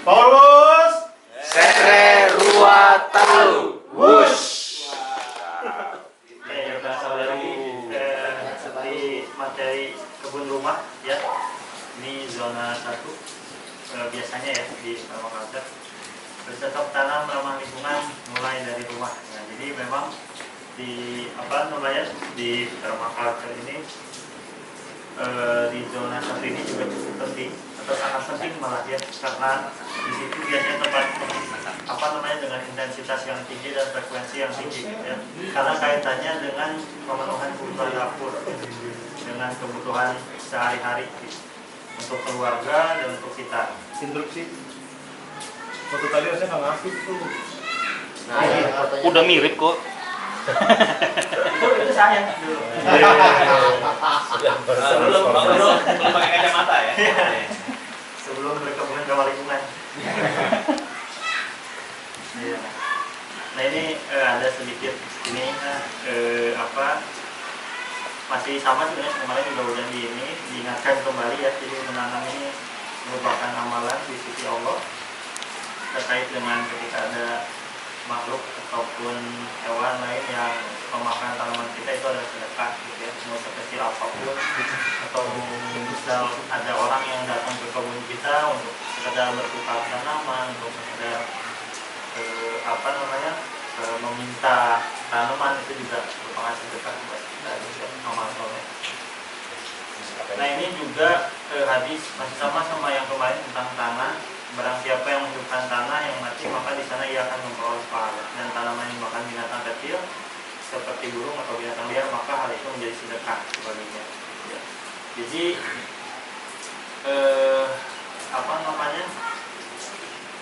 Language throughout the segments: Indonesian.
Paulus Sere Rua Talu Wush. Kita lagi di materi kebun rumah ya. Ini zona 1 biasanya ya di permakultur. Bercocok tanam ramah lingkungan mulai dari rumah. Nah, jadi memang di di permakultur ini di zona 1 ini juga cukup penting atau sangat penting malah ya, karena di situ biasanya tempat dengan intensitas yang tinggi dan frekuensi yang tinggi ya, karena kaitannya dengan pemenuhan kebutuhan dapur, dengan kebutuhan sehari-hari untuk keluarga dan untuk kita. instruksi. Foto tadi harusnya nggak ngasih tuh. Nah, ini fotonya. Udah mirip kok. Itu saya dulu. Belum pakai kacamata ya. Sebelum berkebun ramah lingkungan. Iya. Nah ini ada sedikit ini masih sama sebenarnya kemarin juga udah diingatkan kembali ya. Jadi menanam ini merupakan amalan di sisi Allah terkait dengan ketika ada makhluk ataupun hewan lain yang memakan tanaman kita, itu adalah sedekah gitu ya, mau sekecil apapun. Atau misal ada orang yang datang ke kebun kita untuk sekedar bertukar tanaman, untuk sekedar meminta tanaman, itu juga merupakan sedekah buat kita juga amal soleh. Nah ini juga hadis masih sama yang kemarin tentang tanah. Barang siapa yang menghidupkan tanah yang mati, maka di sana ia akan memperoleh pahala. Dan tanaman yang makan binatang kecil seperti burung atau binatang liar, maka hal itu menjadi sedekah baginya. Ya. Jadi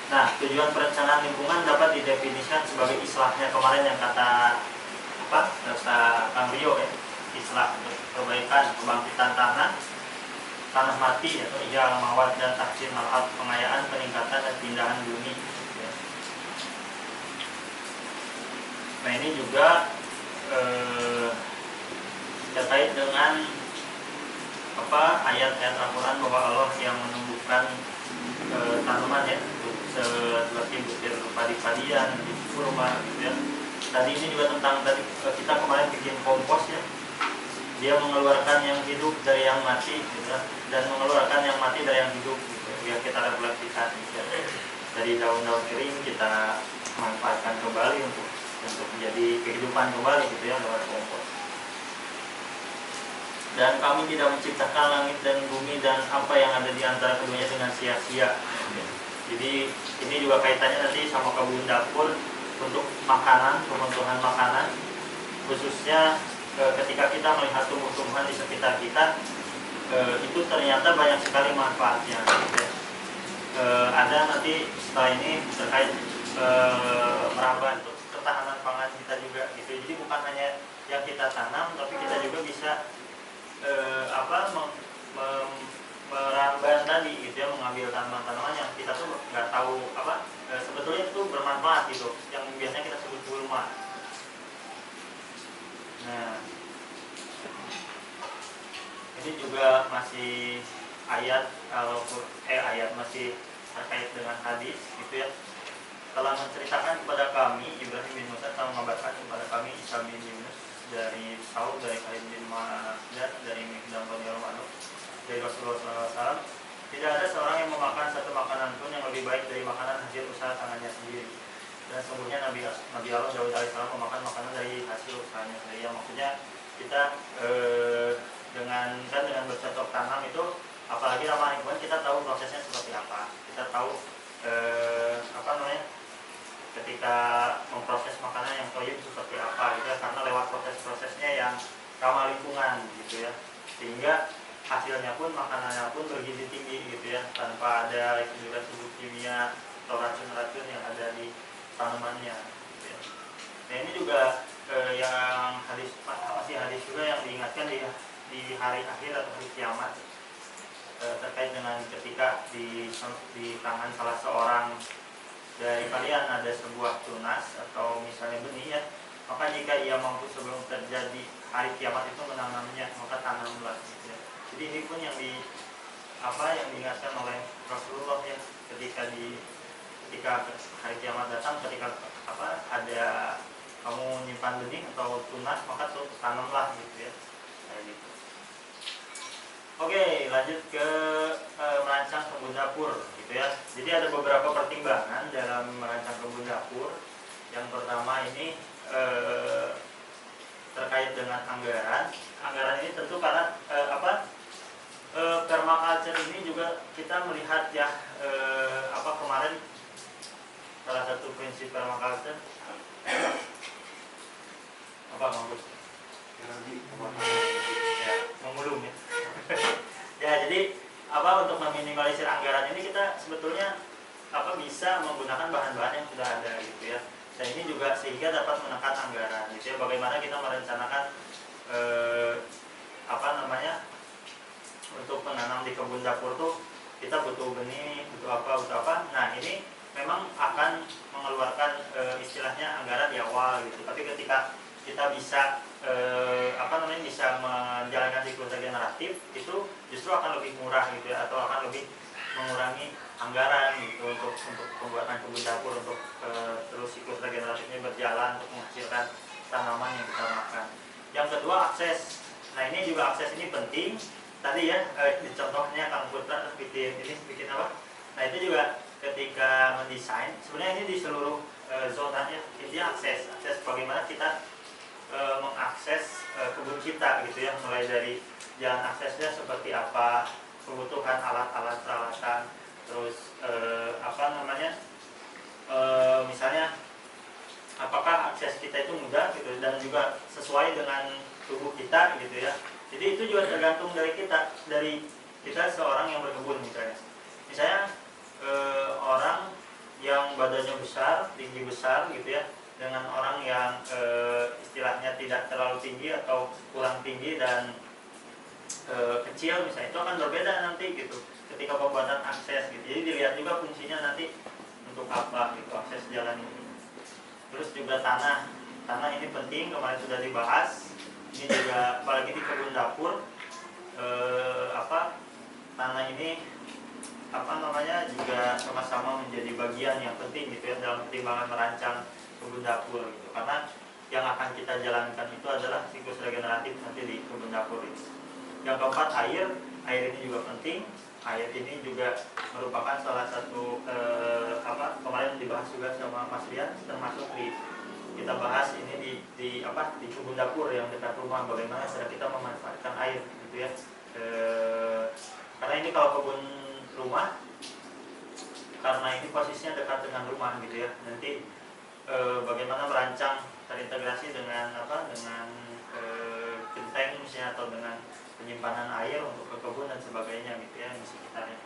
Nah, tujuan perencanaan lingkungan dapat didefinisikan sebagai islahnya kemarin yang kata Kang Rio ya, islah, perbaikan, kebangkitan tanah mati atau ijal mawat, dan tahsin al-ard, pengayaan, peningkatan dan pindahan bumi ya. Nah ini juga terkait dengan ayat-ayat Al-Quran bahwa Allah yang menumbuhkan tanaman ya, seperti butir padi-padian, kurma gitu ya. Tadi ini juga tentang kita kemarin bikin kompos ya. Dia mengeluarkan yang hidup dari yang mati gitu ya, dan mengeluarkan yang mati dari yang hidup gitu. Biar kita refleksikan gitu ya. Dari daun-daun kering kita manfaatkan kembali untuk menjadi kehidupan kembali gitu ya lewat kompos. Dan kami tidak menciptakan langit dan bumi dan apa yang ada di antara keduanya dengan sia-sia. Jadi ini juga kaitannya nanti sama kebun dapur untuk makanan, kebutuhan makanan, khususnya ketika kita melihat tumbuh-tumbuhan di sekitar kita, itu ternyata banyak sekali manfaatnya. Ada nanti setelah ini terkait merambah untuk ketahanan pangan kita juga gitu. Jadi bukan hanya yang kita tanam, tapi kita juga bisa meramban tadi gitu ya, mengambil tanaman-tanaman yang kita tuh nggak tahu sebetulnya itu bermanfaat gitu, yang biasanya kita sebut gulma. Nah ini juga masih ayat masih terkait dengan hadis gitu ya. Telah menceritakan kepada kami, Ibrahim bin Musa telah mengabarkan kepada kami Isa bin Yunus dari Saul, dari Khalid bin Ma'adan, dari Mikdam radhiyallahu anhu, dari Rasulullah SAW, tidak ada seorang yang memakan satu makanan pun yang lebih baik dari makanan hasil usaha tangannya sendiri. Dan sesungguhnya Nabi Allah Daud alaihissalam memakan makanan dari hasil usahanya sendiri. Yang maksudnya kita dengan bercocok tanam itu, apalagi ramah lingkungan, kita tahu prosesnya seperti apa. Kita tahu ketika memproses makanan yang toyib seperti apa gitu ya, karena lewat proses-prosesnya yang ramah lingkungan gitu ya, sehingga hasilnya pun, makanannya pun bergizi tinggi gitu ya, tanpa ada residu-residu kimia atau racun-racun yang ada di tanamannya gitu ya. Nah ini juga yang hadis juga yang diingatkan di hari akhir atau hari kiamat, terkait dengan ketika di tangan salah seorang dari kalian ada sebuah tunas atau misalnya benih ya, maka jika ia mampu sebelum terjadi hari kiamat itu menanamnya, maka tanamlah gitu ya. Jadi ini pun yang diingatkan oleh Rasulullah ya, ketika hari kiamat datang, ketika ada kamu nyimpan benih atau tunas, maka tanamlah gitu ya, kayak gitu. Oke, lanjut ke merancang kebun dapur gitu ya. Jadi ada beberapa pertimbangan dalam merancang kebun dapur. Yang pertama ini terkait dengan anggaran. Anggaran ini tentu karena permaculture ini juga kita melihat ya kemarin salah satu prinsip permaculture Mampus? Ya, memulung ya. Ya, jadi untuk meminimalisir anggaran ini kita sebetulnya bisa menggunakan bahan-bahan yang sudah ada gitu ya. Dan ini juga sehingga dapat menekan anggaran gitu ya. Bagaimana kita merencanakan untuk menanam di kebun dapur tuh kita butuh benih, butuh apa. Nah, ini memang akan mengeluarkan istilahnya anggaran di awal gitu. Tapi ketika kita bisa bisa menjalankan siklus regeneratif, itu justru akan lebih murah gitu ya, atau akan lebih mengurangi anggaran gitu untuk pembuatan kebun dapur, untuk terus siklus regeneratifnya berjalan untuk menghasilkan tanaman yang kita makan. Yang kedua, akses. Nah, ini juga akses ini penting. Tadi ya di contohnya Kang Putra bikin apa? Nah, itu juga ketika mendesain, sebenarnya ini di seluruh zonanya, intinya akses bagaimana kita mengakses kebun kita gitu ya, mulai dari jalan aksesnya seperti apa, kebutuhan alat-alat peralatan, terus misalnya apakah akses kita itu mudah gitu, dan juga sesuai dengan tubuh kita gitu ya. Jadi itu juga tergantung dari kita seorang yang berkebun misalnya orang yang badannya besar, tinggi besar gitu ya, dengan orang yang istilahnya tidak terlalu tinggi atau kurang tinggi dan kecil misalnya, itu akan berbeda nanti gitu ketika pembuatan akses gitu. Jadi dilihat juga fungsinya nanti untuk apa gitu akses jalan ini. Terus juga tanah ini penting, kemarin sudah dibahas. Ini juga apalagi di kebun dapur tanah ini juga sama-sama menjadi bagian yang penting gitu ya dalam pertimbangan merancang kebun dapur gitu, karena yang akan kita jalankan itu adalah siklus regeneratif nanti di kebun dapur itu. Yang keempat, air ini juga penting. Air ini juga merupakan salah satu kemarin dibahas juga sama Mas Rian, termasuk kita bahas ini di kebun dapur yang dekat rumah, bagaimana cara kita memanfaatkan air gitu ya. Karena ini kalau kebun rumah, karena ini posisinya dekat dengan rumah gitu ya, nanti bagaimana merancang terintegrasi dengan genteng misalnya, atau dengan penyimpanan air untuk ke kebun dan sebagainya gitu ya di sekitarnya.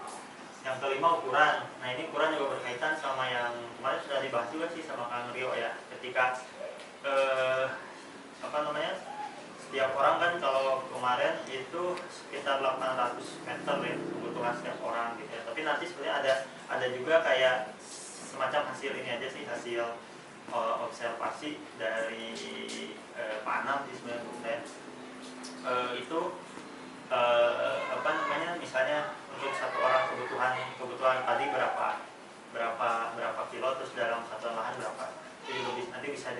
Yang kelima, ukuran. Nah, ini ukuran juga berkaitan sama yang kemarin sudah dibahas juga sih sama Kang Rio ya, ketika setiap orang kan kalau kemarin itu sekitar 800 meter ya kebutuhan setiap orang gitu ya. Tapi nanti sebenarnya ada juga kayak semacam hasil ini aja sih, hasil observasi dari Pak Anam di sebenarnya itu misalnya untuk satu orang kebutuhan tadi berapa kilo, terus dalam satu lahan berapa, itu nanti bisa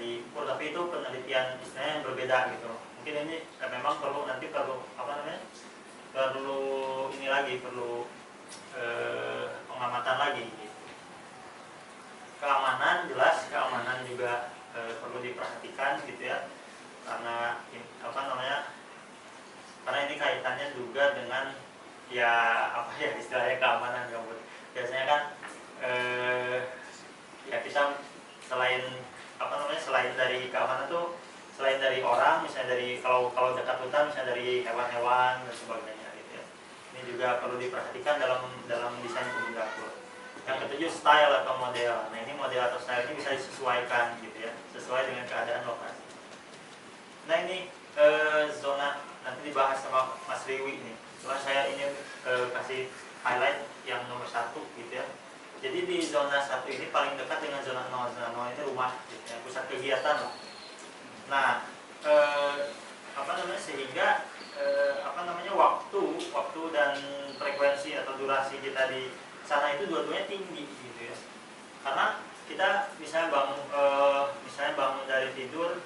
diukur, tapi itu penelitian istilahnya yang berbeda gitu. Mungkin ini memang perlu pengamatan lagi gitu. Keamanan, jelas keamanan juga perlu diperhatikan gitu ya, karena karena ini kaitannya juga dengan istilahnya keamanan gambut. Biasanya kan kita selain dari keamanan tuh, selain dari orang, misalnya dari kalau dekat hutan misalnya dari hewan-hewan dan sebagainya gitu ya. Ini juga perlu diperhatikan dalam desain kebun dapur. Yang ketujuh, style atau model. Nah, ini model atau style ini bisa disesuaikan gitu ya, sesuai dengan keadaan lokasi. Nah, ini zona nanti dibahas sama Mas Riwi ini. Cuma saya ingin kasih highlight yang nomor 1 gitu ya. Jadi di zona 1 ini paling dekat dengan zona 0. Zona 0 ini rumah gitu ya, pusat kegiatan. Nah, sehingga waktu dan frekuensi atau durasi kita di sana itu dua-duanya tinggi gitu ya. Karena kita misalnya bangun dari tidur,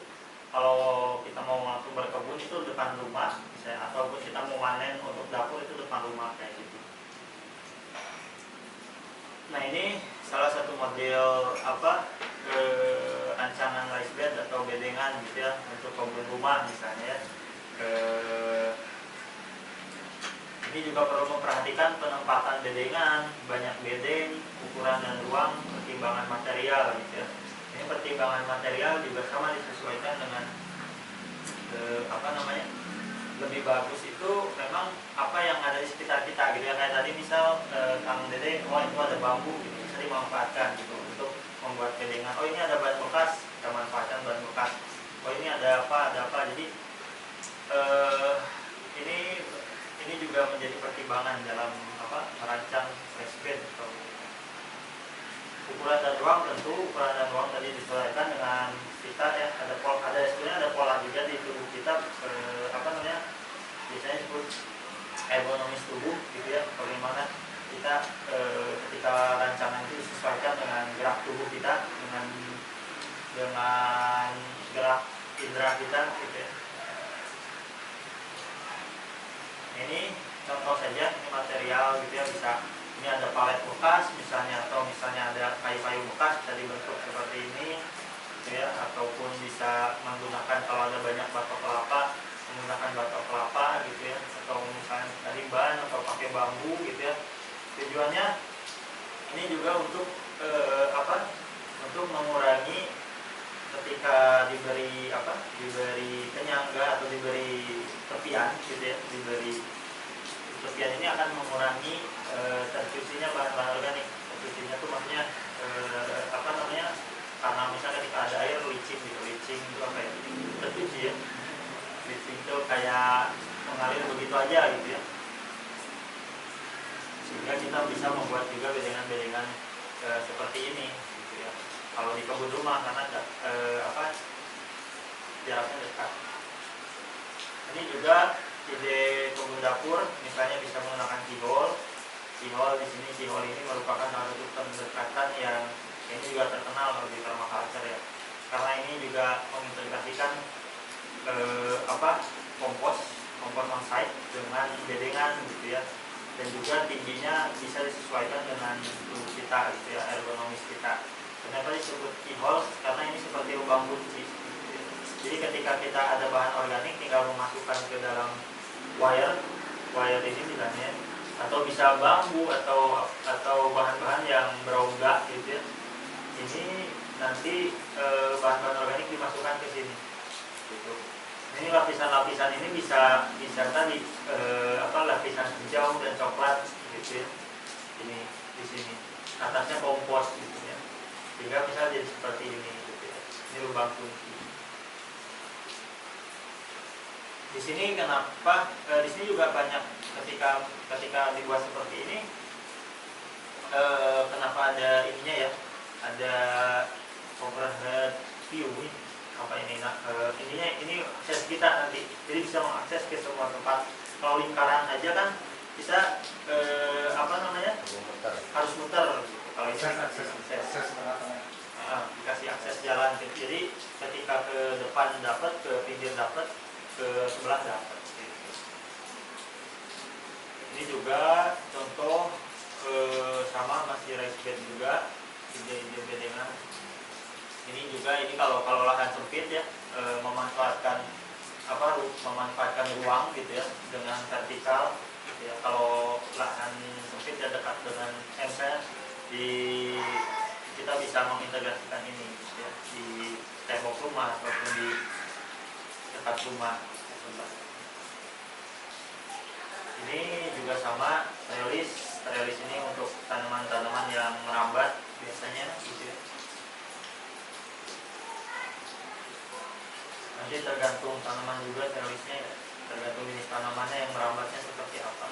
kalau kita mau langsung berkebun itu depan rumah misalnya, ataupun kita mau manen untuk dapur itu depan rumah kayak gitu. Nah ini salah satu model rancangan rice bed atau bedengan gitu ya untuk kebun rumah misalnya. Ini juga perlu memperhatikan penempatan bedengan, banyak bedeng, ukuran dan ruang, pertimbangan material gitu ya. Ini pertimbangan material juga sama disesuaikan dengan lebih bagus itu memang apa yang ada di sekitar kita gitu ya. Kayak tadi misal Kang Dede, itu ada bambu gitu, bisa dimanfaatkan gitu untuk membuat bedengan. Oh ini ada ban bekas, kita manfaatkan ban bekas. Oh ini ada apa. Jadi ini juga menjadi pertimbangan dalam merancang rice bed. Ukuran dan ruang tadi disesuaikan dengan kita ya, ada pola juga di tubuh kita, biasanya disebut ergonomis tubuh gitu ya, bagaimana kita ketika rancangan itu disesuaikan dengan gerak tubuh kita, dengan gerak indera kita gitu ya. Ini contoh saja, ini material gitu ya, ini ada palet bekas misalnya, atau misalnya ada kayu-kayu bekas bisa dibentuk seperti ini gitu ya, ataupun bisa menggunakan kalau ada banyak batok kelapa menggunakan batok kelapa gitu ya, atau misalnya tadi ban atau pakai bambu gitu ya. Tujuannya ini juga untuk untuk mengurangi ketika diberi penyangga atau diberi tepian gitu ya, tepian ini akan mengurangi tercucinya bahan-bahan organik. Tercucinya itu maksudnya karena misalnya ketika ada air licin itu apa ya, tercuci ya, licin itu kayak mengalir begitu aja gitu ya, sehingga kita bisa membuat juga bedengan-bedengan seperti ini gitu ya. Kalau di kebun rumah karena jaraknya dekat. Ini juga ide kebun dapur, misalnya bisa menggunakan keyhole di sini. Keyhole ini merupakan salah satu pendekatan yang ini juga terkenal di permaculture ya, karena ini juga mengintegrasikan kompos on site dengan bedengan gitu ya, dan juga tingginya bisa disesuaikan dengan tubuh kita gitu ya, ergonomis kita. Kenapa disebut keyhole? Karena ini seperti lubang kunci gitu ya. Jadi ketika kita ada bahan organik tinggal memasukkan ke dalam wire ini misalnya, atau bisa bambu atau bahan-bahan yang berongga gitu ya. Ini nanti bahan-bahan organik dimasukkan ke sini gitu. Ini lapisan-lapisan ini bisa tadi lapisan hijau dan coklat gitu ya. Ini di sini atasnya kompos gitu ya, sehingga bisa jadi seperti ini gitu ya. Ini lubang kunci. Di sini kenapa? Di sini juga banyak ketika dibuat seperti ini, kenapa ada ininya ya? Ada overhead view nih. Apa ini? Nah, ini akses kita nanti, jadi bisa mengakses ke semua tempat. Kalau lingkaran aja kan bisa harus muter gitu. Kalau ini akses dikasih akses jalan gitu. Jadi ketika ke depan dapat, ke pinggir dapat, ke sebelah dapat gitu. Ini juga contoh sama masih rice bed juga, ide-ide bedengan. Ini kalau lahan sempit ya, memanfaatkan ruang gitu ya dengan vertikal gitu ya. Kalau lahan sempit ya dekat dengan kita bisa mengintegrasikan ini gitu ya, di tembok rumah ataupun di dekat rumah. Ini juga sama, trellis ini untuk tanaman-tanaman yang merambat biasanya gitu ya. Nanti tergantung tanaman juga trellisnya ya, tergantung jenis tanamannya yang merambatnya seperti apa.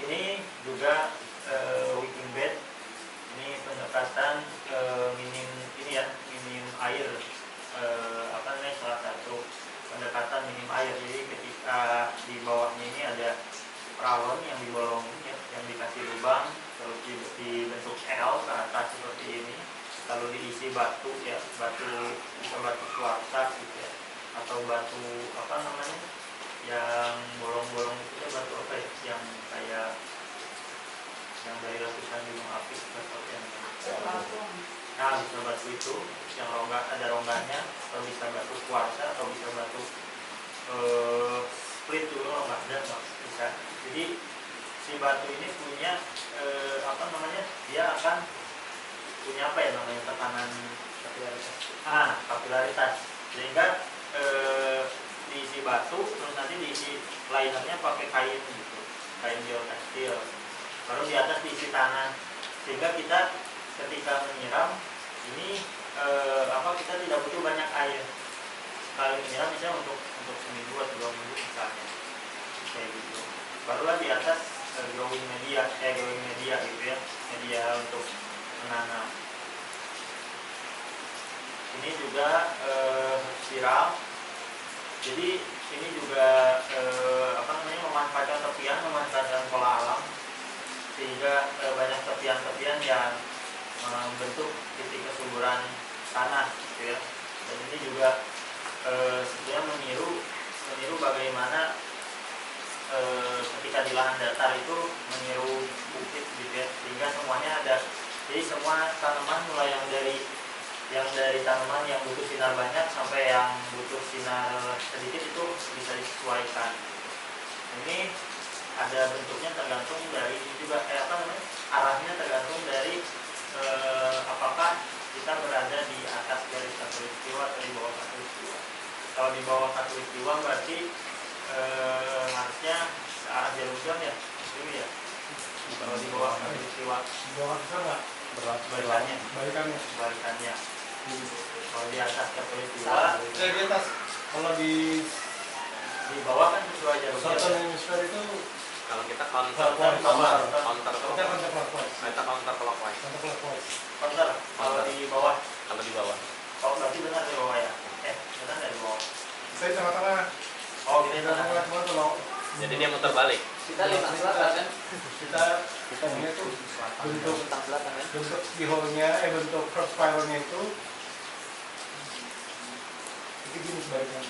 Ini juga wicking bed. Ini pendekatan minim air, salah satu pendekatan minim perlu diisi batu ya, batu bisa batu kuarsa gitu ya, atau batu apa namanya yang bolong-bolong itu ya, batu apa ya yang kayak yang dari letusan gunung api atau yang nah bisa batu itu yang ada rongganya, atau bisa batu kuarsa, atau bisa batu split dulu kalau nggak ada nggak bisa. Jadi si batu ini punya apa namanya, dia akan punya apa ya namanya, tekanan kapilaritas, sehingga diisi batu terus nanti diisi linernya pakai kain gitu, kain geotekstil, baru di atas diisi tanah, sehingga kita ketika menyiram ini kita tidak butuh banyak air. Sekali menyiram misalnya untuk seminggu atau 2 minggu misalnya kayak gitu, barulah di atas growing media gitu ya, media untuk menanam. Ini juga spiral. Jadi ini juga memanfaatkan tepian, memanfaatkan pola alam, sehingga banyak tepian-tepian yang membentuk titik kesuburan tanah gitu ya. Dan ini juga sebenarnya meniru bagaimana ketika di lahan datar itu meniru bukit gitu ya, sehingga semuanya ada. Jadi semua tanaman mulai yang dari tanaman yang butuh sinar banyak sampai yang butuh sinar sedikit itu bisa disesuaikan. Ini ada bentuknya tergantung dari juga arahnya tergantung dari apakah kita berada di atas garis khatulistiwa atau di bawah khatulistiwa. Kalau di bawah khatulistiwa berarti harusnya searah jarum jam ya, ini ya. Kalau di bawah khatulistiwa, Di bawah bisa nggak? balikannya. Kalau di atas khatulistiwa, Di atas. Kalau di bawah kan sesuai jarum jam. Southern Hemisphere itu Kalau kita counter clockwise. Counter. Kalau di bawah, Kalau di bawah. oh berarti benar di bawah ya? Benar dari bawah. saya tengah-tengah. Oh gini Tengah-tengah cuma kalau Jadi dia muter balik. Kita lintang selatan kan? kita punya tuh bentuk Lintang selatan kan? bentuk keyhole-nya, bentuk cross spiral-nya itu gini sebaliknya.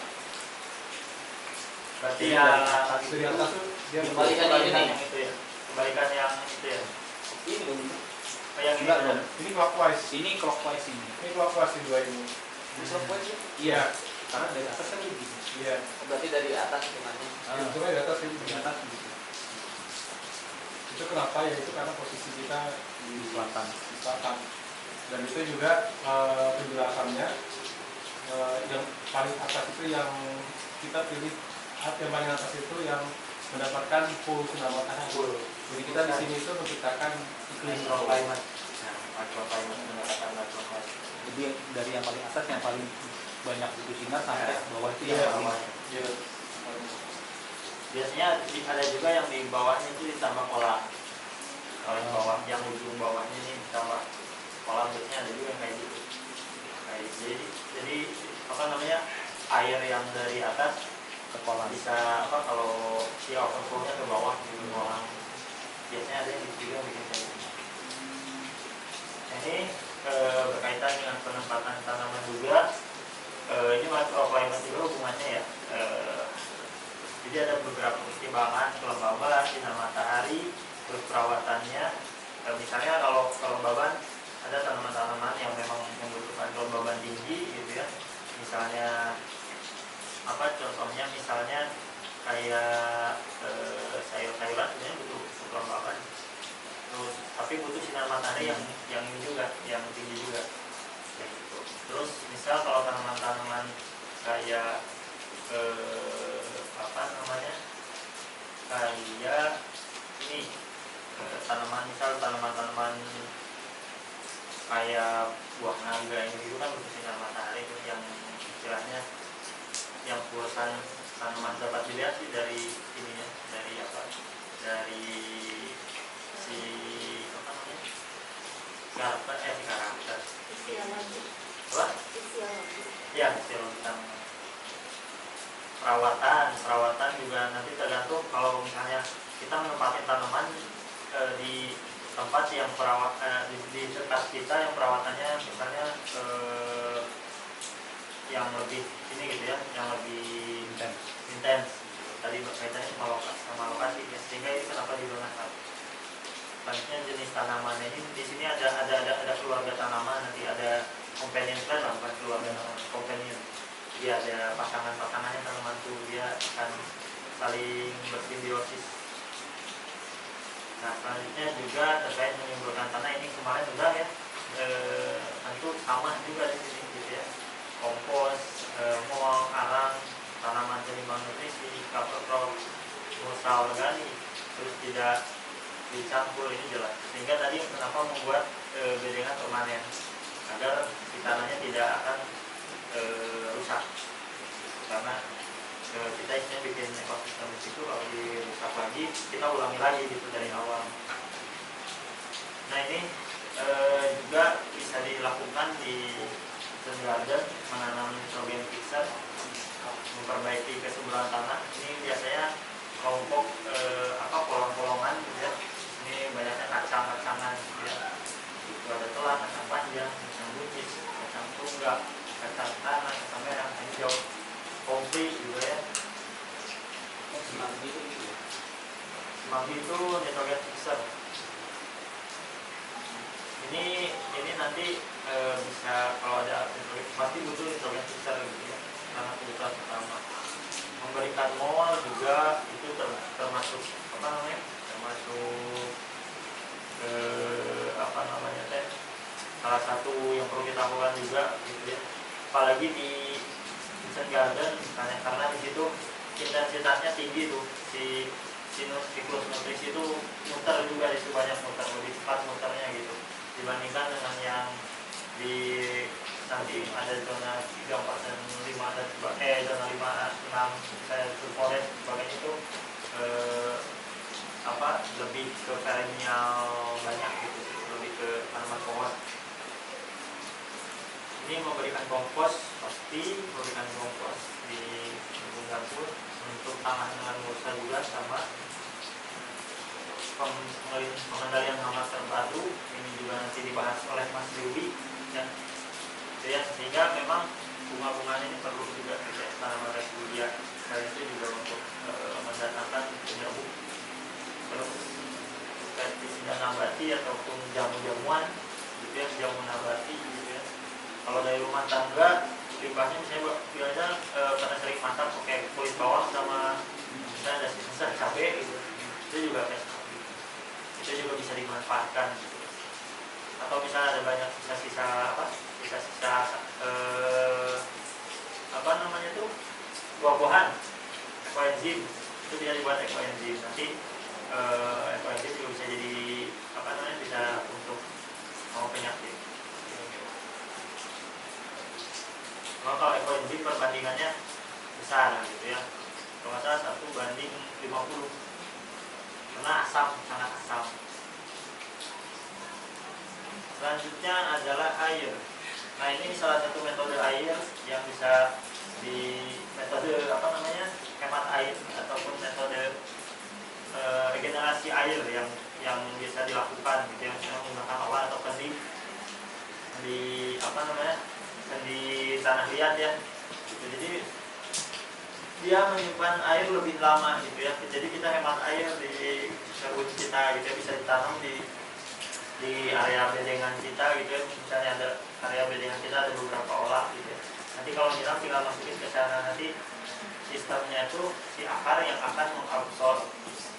Berarti Dari atas tuh dia Kebalikan kebalikan ini. yang itu ya. Kebalikan yang itu ya. Ini dong. Oh, yang ini enggak benar. dong. Ini clockwise. Ini clockwise ini. Ini clockwise di dua ini. Ini clockwise ya? Iya. Karena dari atas kan begini. Iya. Berarti dari atas hitungannya. Coba di atas ini Di atas gitu. Itu kenapa ya? Itu karena posisi kita Di selatan. di selatan. Dan itu juga penjelasannya yang paling atas itu yang kita pilih, yang paling atas itu yang mendapatkan full sinar matahari. Jadi kita di sini itu menciptakan iklim Microclimate. Nah, microclimate mengatakan microclimate. Jadi dari yang paling atas yang paling banyak butuh sinar sampai bawah itu Iya, yang paling iya. Biasanya ada juga yang di bawahnya itu ditambah kolam. Kalau yang bawah, yang ujung bawahnya ini ditambah kolam, biasanya ada juga yang kayak gitu. Jadi air yang dari atas ke kolam. bisa kalau si overflow-nya ke bawah di kolam. Biasanya ada yang juga bikin kayak gitu. Ini berkaitan dengan penempatan tanaman juga. Ini microclimate juga hubungannya ya. Jadi ada beberapa pertimbangan, kelembaban, sinar matahari, terus perawatannya. Misalnya kalau kelembaban, ada tanaman-tanaman yang memang membutuhkan kelembaban tinggi gitu ya. Misalnya contohnya misalnya kayak sayur-sayuran sebenarnya butuh kelembaban. Terus tapi butuh sinar matahari yang ini juga, yang tinggi juga. Kayak gitu. Terus misal kalau tanaman-tanaman kayak kayak ini tanaman-tanaman kayak buah naga ini itu kan butuh sinar matahari itu yang istilahnya yang pulusan tanaman dapat dilihat sih dari ininya, dari si karakter apa? Ya, tentang perawatan juga nanti tergantung. Kalau misalnya kita menempatkan tanaman di tempat yang di dekat kita yang perawatannya misalnya yang lebih ini gitu ya, yang lebih intens. Tadi berkaitannya sama lokasi ya, sehingga ini kenapa digunakan. Selanjutnya jenis tanamannya ini di sini ada keluarga tanaman, nanti ada companion plant lah, bukan keluarga tanaman, companion. Jadi ada pasangannya tanaman tuh, dia akan saling bersimbiosis. Nah selanjutnya juga terkait menyuburkan tanah, ini kemarin sudah ya, tentu sama juga di sini gitu ya, kompos, mol, arang, tanaman seimbang nutrisi, cover crop, mulsa organik, terus tidak dicampur, ini jelas. Sehingga tadi kenapa membuat bedengan permanen agar si tanahnya tidak akan rusak, karena kita ingin bikin ekosistem di situ, kalau dirusak lagi kita ulangi lagi gitu dari awal. Nah ini juga bisa dilakukan di kitchen garden, menanam nitrogen fixer, memperbaiki kesuburan tanah. Ini biasanya kelompok polong-polongan gitu ya. Ini banyaknya kacang-kacangan gitu ya. Itu ada telang, kacang panjang, kacang buncis, kacang tunggak, kacang tanah, kacang merah, hijau, kompli juga ya. Semanggi itu gitu. Semanggi itu nitrogen fixer. Ini nanti bisa, kalau ada nitrogen pasti butuh nitrogen fixer gitu ya, karena kebutuhan pertama. Memberikan mol juga itu termasuk salah satu yang perlu kita lakukan juga gitu ya. Apalagi di kitchen garden misalnya, karena di situ intensitasnya tinggi tuh, si siklus nutrisi itu muter juga, di situ banyak muter, lebih cepat muternya gitu dibandingkan dengan yang di nanti ada zona 3, 4, dan 5 dan zona 5, 6 saya forest sebagainya itu lebih ke perennial banyak gitu, lebih ke tanaman pohon. Ini memberikan kompos, pasti memberikan kompos di lingkungan dapur, untuk tanah dengan mulsa juga sama. Pengendalian hama terpadu ini juga nanti dibahas oleh Mas Dewi ya. Sehingga memang bunga-bunga ini perlu juga ya, tanaman refugia. Selain itu juga untuk mendatangkan penyerbuk, terus pestisida nabati ataupun jamu-jamuan gitu ya, jamu nabati gitu ya. Kalau dari rumah tangga limbahnya misalnya biasanya karena sering masak pakai kulit bawang sama misalnya ada sisa cabai gitu, itu juga itu juga bisa dimanfaatkan gitu. Atau misalnya ada banyak sisa-sisa buah-buahan, ekoenzim, itu bisa dibuat ekoenzim. Nanti ekoenzim juga bisa jadi bisa untuk penyakit. Kalau ekoenzim perbandingannya besar gitu ya, kalau nggak salah 1:50, karena asam, sangat asam. Selanjutnya adalah air. Nah ini salah satu metode air yang bisa metode hemat air ataupun metode regenerasi air yang bisa dilakukan gitu ya, menggunakan awan atau kendi kendi tanah liat ya. Jadi dia menyimpan air lebih lama gitu ya. Jadi kita hemat air di kebun kita gitu ya, bisa ditanam di area bedengan kita gitu ya. Misalnya ada area bedengan kita ada beberapa olah gitu ya. Nanti kalau kita tinggal masukin ke sana, nanti sistemnya itu si akar yang akan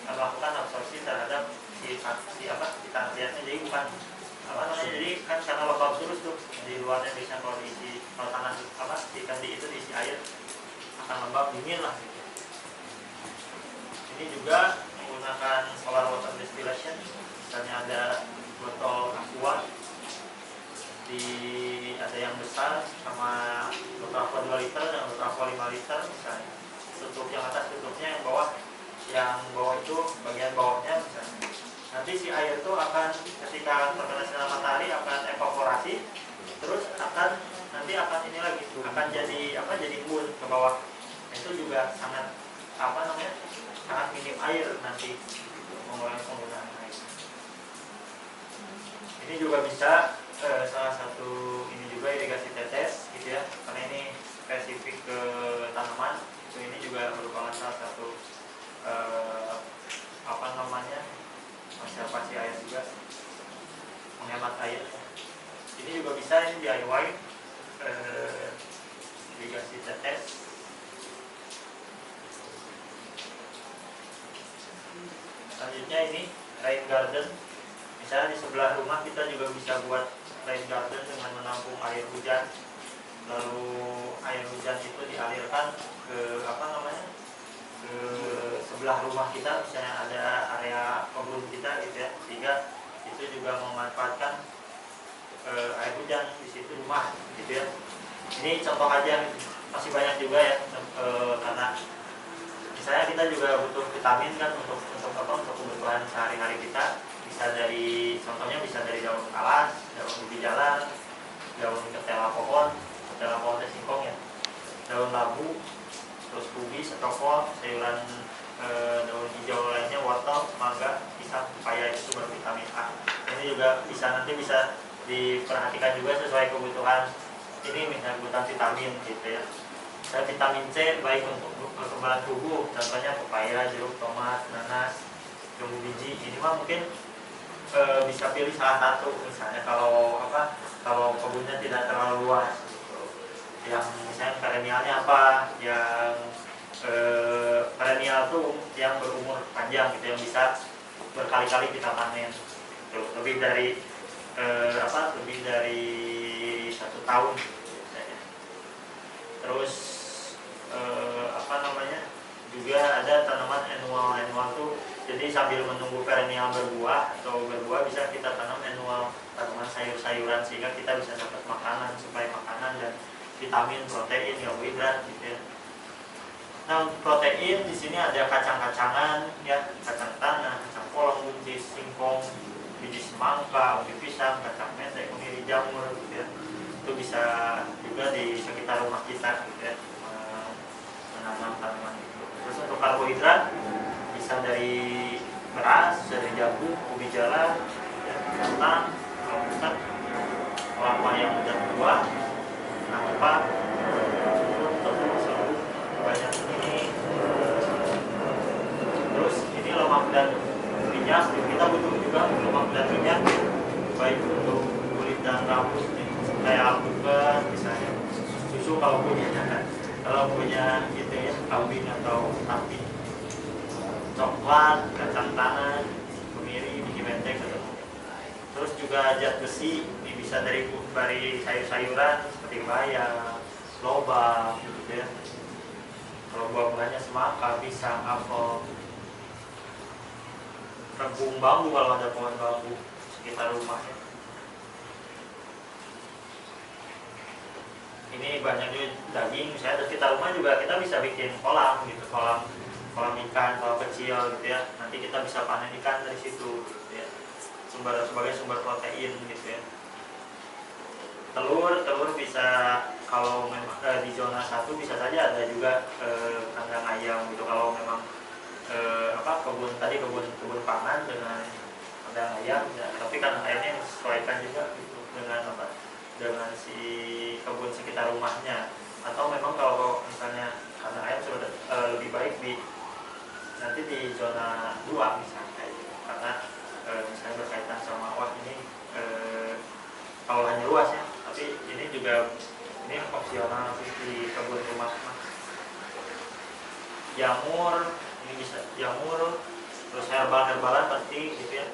melakukan absorpsi terhadap si tanah liatnya. Jadi bukan jadi kan karena lembab terus tuh di luarnya, bisa kalau diisi, kalau tanah ikan itu diisi air akan lembab, dingin lah gitu. Ini juga menggunakan solar water distillation. Misalnya ada botol aqua, ada yang besar sama botol aqua 2 liter dan botol aqua 5 liter misalnya. Tutup yang atas, tutupnya yang bawah itu bagian bawahnya misalnya. Nanti si air itu akan ketika terkena sinar matahari akan evaporasi, terus nanti akan ini lagi akan jadi embun ke bawah. Itu juga sangat sangat minim air nanti mengurangi penggunaan air. Ini juga bisa salah satu ini juga irigasi tetes gitu ya, karena ini spesifik ke tanaman. Itu ini juga merupakan salah satu apa namanya, konservasi air juga, menghemat air. Ini juga bisa, ini DIY irigasi tetes. Selanjutnya ini rain garden. Misalnya di sebelah rumah kita juga bisa buat rain garden dengan menampung air hujan. Lalu air hujan itu dialirkan ke apa namanya, ke sebelah rumah kita, misalnya ada area kebun kita gitu ya, sehingga itu juga memanfaatkan air hujan di situ rumah gitu ya. Ini contoh aja, masih banyak juga ya, karena misalnya kita juga butuh vitamin kan untuk kebutuhan sehari-hari kita. Bisa dari, contohnya bisa dari daun kalas, daun ubi jalan, daun ketela pohon teh singkong ya, daun labu, terus kubis, setokol, sayuran daun hijau lainnya, wortel, mangga, pisang, pepaya, itu bervitamin A. Ini juga bisa, nanti bisa diperhatikan juga sesuai kebutuhan ini, misalnya kebutuhan vitamin gitu ya. Misalnya vitamin C baik untuk perkembangan tubuh, contohnya pepaya, jeruk, tomat, nanas, jambu biji. Ini mah mungkin bisa pilih salah satu, misalnya kalau kebunnya tidak terlalu luas gitu. Yang misalnya perennialnya apa, yang perennial tuh yang berumur panjang gitu, yang bisa berkali-kali kita panen gitu. Lebih dari lebih dari 1 tahun gitu, misalnya. Terus juga ada tanaman annual tuh, jadi sambil menunggu perennial berbuah bisa kita tanam annual, tanaman sayur-sayuran, sehingga kita bisa dapat makanan, supaya makanan dan vitamin, protein, karbohidrat gitu ya. Nah, protein di sini ada kacang-kacangan ya, kacang tanah, kacang polong, buncis, singkong, biji semangka, ubi pisang, kacang mete, kemiri, jamur gitu ya. Itu bisa juga di sekitar rumah kita gitu ya, menanam tanaman itu. Terus untuk karbohidrat bisa dari beras, bisa dari jagung, ubi jalan, ya, kentang, alpukat, kelapa yang udah tua, nangka, banyak ini. Terus ini lemak dan minyak, kita butuh juga lemak dan minyak, baik untuk kulit dan rambut, kayak alpukat misalnya, susu kalau punya gitu ya, kambing atau sapi, coklat, kacang tanah, kemiri, biji mentega gitu. Terus juga zat besi, ini bisa dari sayur-sayuran seperti bayam, lobak gitu ya. Kalau buah-buahnya semangka, pisang, apel, rebung bambu kalau ada pohon bambu sekitar rumahnya. Ini banyak juga daging, misalnya di sekitar rumah juga kita bisa bikin kolam gitu, kolam ikan, kolam kecil gitu ya. Nanti kita bisa panen ikan dari situ gitu ya. Sebagai sumber protein gitu ya. Telur bisa, kalau memang di zona 1 bisa saja ada juga kandang ayam gitu, kalau memang kebun pangan dengan kandang ayam ya. Tapi kandang ayamnya disesuaikan juga gitu dengan si kebun sekitar rumahnya. Atau memang kalau misalnya kandang ayam sudah lebih baik nanti di zona 2 misalnya gitu. Karena misalnya berkaitan sama ini kalau hanya luas ya, tapi ini juga ini opsional sih di kebun rumah. Jamur, ini bisa jamur, terus herbalan pasti gitu ya.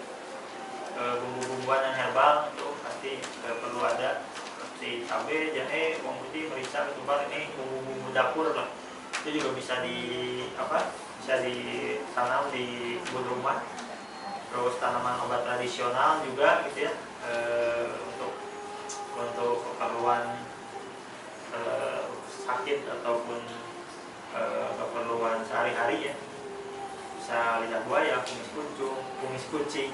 Bumbu-bumbuan yang herbal itu pasti perlu ada, seperti cabai, jahe, bawang putih, merica, ketumbar. Ini bumbu-bumbu dapur lah. Itu juga bisa ditanam di kebun rumah. Terus tanaman obat tradisional juga gitu ya, untuk keperluan sakit ataupun keperluan sehari-hari ya. Bisa lidah buaya, kumis kucing,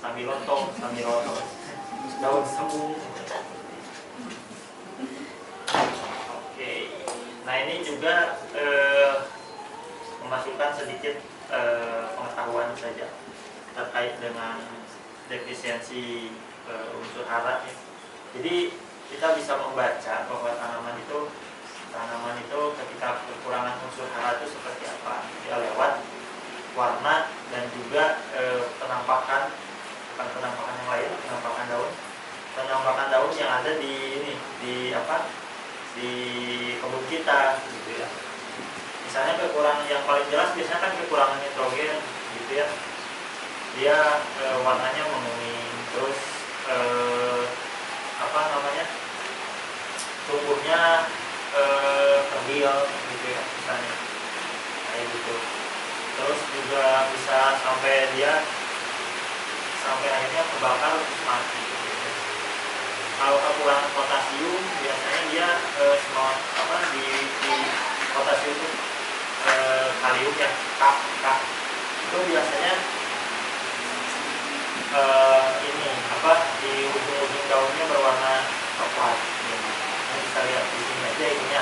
sambiloto, daun sembung. Oke. Nah, ini juga memasukkan sedikit pengetahuan saja terkait dengan defisiensi unsur hara ya. Jadi kita bisa membaca bahwa tanaman itu ketika kekurangan unsur hara itu seperti apa ya, lewat warna dan juga penampakan, bukan penampakan yang lain, penampakan daun yang ada di ini, di kebun kita gitu ya. Misalnya kekurangan yang paling jelas biasanya kan kekurangan nitrogen gitu ya, dia warnanya menguning, terus tumbuhnya kerdil gitu ya misalnya kayak gitu. Terus juga bisa sampai akhirnya kebakar terus mati gitu. Kalau kekurangan potasium biasanya dia di potasium itu kalium ya, K itu biasanya di ujung-ujung daunnya berwarna coklat. Nah, bisa lihat di sini aja ini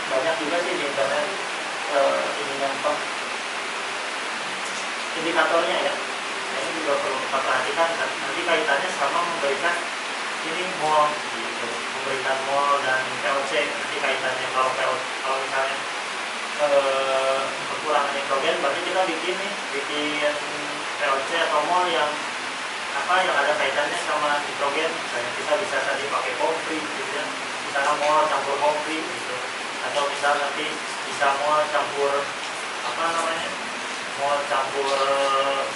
banyak juga sih di internet indikatornya ya. Nah, ini juga perlu kita perhatikan, nanti kaitannya sama memberikan ini mol gitu, memberikan mol dan VOC. Nanti kaitannya kalau misalnya kekurangan nitrogen, berarti kita bikin VOC atau mol yang ada kaitannya sama nitrogen. Misalnya kita bisa tadi pakai kompri gitu ya, misalnya mol campur kompri gitu, atau misalnya nanti bisa mol campur mol campur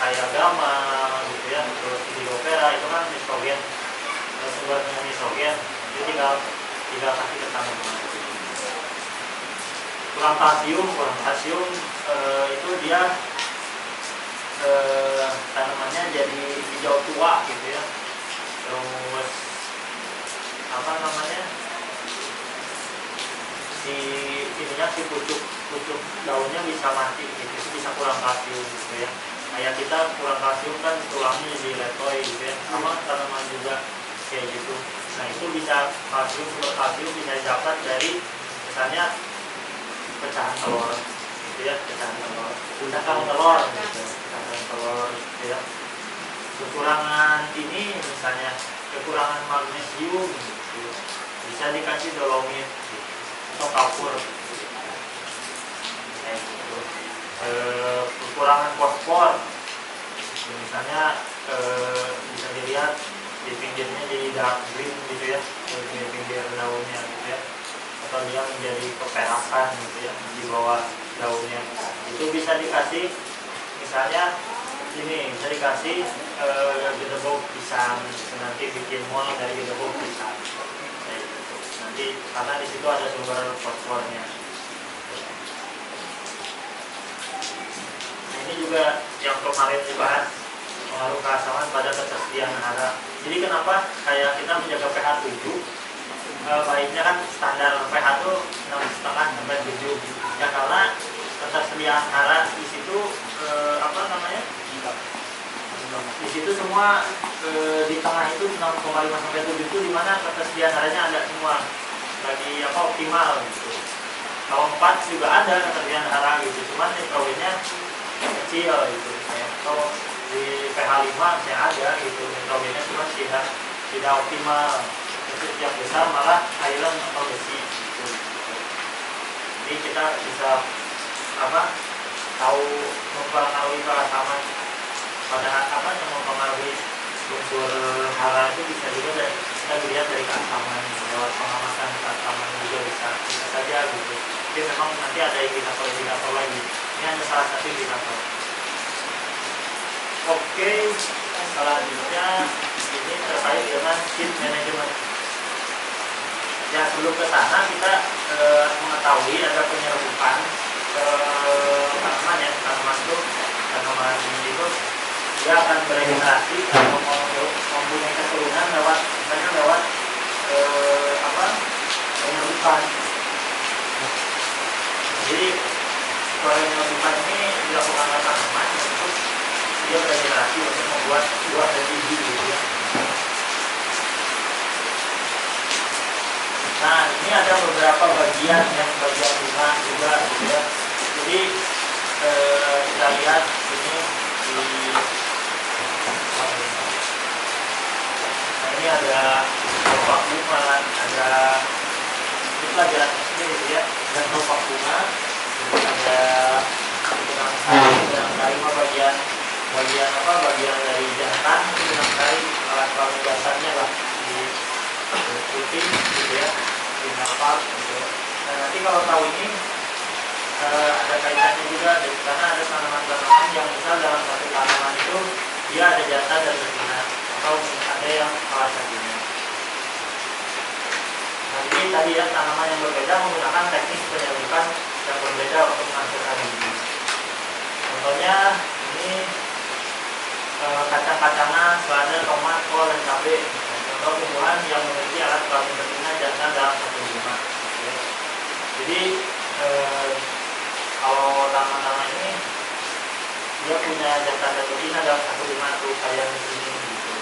kayak gamma gitu ya, terus hidropera itu kan nitrogen, sumbernya nitrogen, jadi tinggal kasih ke tanaman. Kurang kalsium itu dia tanamannya jadi hijau tua gitu ya. Terus si pucuk daunnya bisa mati gitu, itu bisa kurang kalsium gitu ya. Kayak kita kurang kalsium kan tulangnya jadi letoy gitu ya, sama tanaman juga kayak gitu. Nah itu bisa sumber kalsium bisa didapat dari misalnya pecahan telur gitu ya, cangkang telur gitu ya. Kekurangan ini misalnya kekurangan magnesium gitu, bisa dikasih dolomit gitu, atau kapur gitu. Kayak gitu. Kekurangan fosfor misalnya bisa dilihat di pinggirnya jadi dark green gitu ya, di pinggir daunnya gitu ya, atau dia menjadi keperakan gitu ya di bawah daunnya. Itu bisa dikasih misalnya ini, bisa dikasih gedebok pisang gitu, nanti bikin mol dari gedebok pisang gitu. Nanti karena di situ ada sumber fosfornya. Nah, ini juga yang kemarin dibahas, pengaruh keasaman pada ketersediaan hara. Jadi kenapa kayak kita menjaga pH 7, baiknya kan standar pH itu 6,5 sampai 7 ya, karena ketersediaan hara di situ di situ semua di tengah itu 6,5 sampai 7 itu dimana ketersediaan haranya ada semua lagi optimal gitu. Kalau 4 juga ada ketersediaan hara gitu, cuman nitrogennya kecil gitu. Kalau di pH 5 saya ada gitu, nitrogennya cuma tidak optimal. Terus yang besar malah iron atau besi gitu. Jadi kita bisa tahu mempengaruhi keasaman pada yang mempengaruhi unsur hara itu bisa juga kita lihat dari keasaman, lewat pengamatan keasaman juga bisa saja gitu. Tapi memang nanti ada indikator lagi. Ini hanya salah satu indikator. Oke, selanjutnya ini terkait dengan seed management. Ya sebelum ke sana kita mengetahui ada penyerbukan tanaman itu dia akan beregenerasi atau mempunyai keturunan lewat penyerbukan. Jadi penyerbukan ini dilakukan oleh tanaman untuk dia beregenerasi untuk membuat buah dan biji gitu ya. Nah ini ada beberapa bagian bunga juga gitu ya. Jadi kita lihat ini di vakuman, ada itu pelajaran SD gitu ya, dan kelompok bunga, terus ada benang kayu mah bagian dari jantan, itu benang kayu alat kelamin dasarnya lah di putih gitu ya, di napal gitu. Nah nanti kalau tahu ini ada kaitannya juga karena ada tanaman-tanaman yang misal dalam satu tanaman itu dia ada jantan dan betina atau ada yang salah satunya. Nah ini tadi ya, tanaman yang berbeda menggunakan teknik penyerbukan yang berbeda untuk menghasilkan biji. Contohnya ini kacang-kacangan, selada, tomat, kol, dan cabai. Contoh tumbuhan yang memiliki alat kelamin betina jantan dalam satu bunga. Jadi kalau tanaman-tanaman ini dia punya jantan dan betina dalam satu bunga tuh kayak di sini gitu.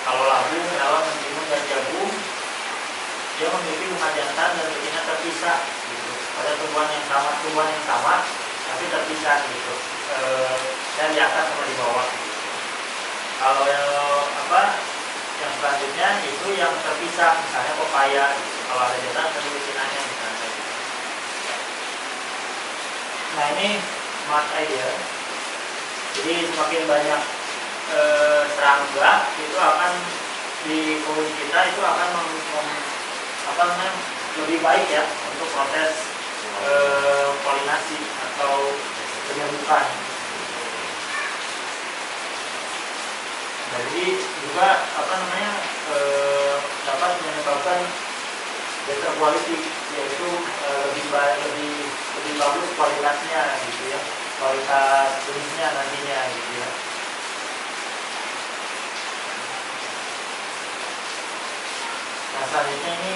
Kalau labu, melon, mentimun, dan jagung dia memiliki bunga jantan dan betina terpisah gitu. Pada tumbuhan yang sama tapi terpisah gitu. Dan di atas sama di bawah. Kalau yang selanjutnya itu yang terpisah, misalnya pepaya gitu. Kalau ada jantan dan betinanya misalnya. Nah ini smart idea. Jadi semakin banyak serangga itu akan di kulit kita itu akan lebih baik ya untuk proses polinasi atau penyerbukan. Jadi juga dapat menyebabkan better quality, yaitu lebih bagus kualitasnya gitu ya, kualitas jenisnya nantinya gitu ya. Nah selanjutnya ini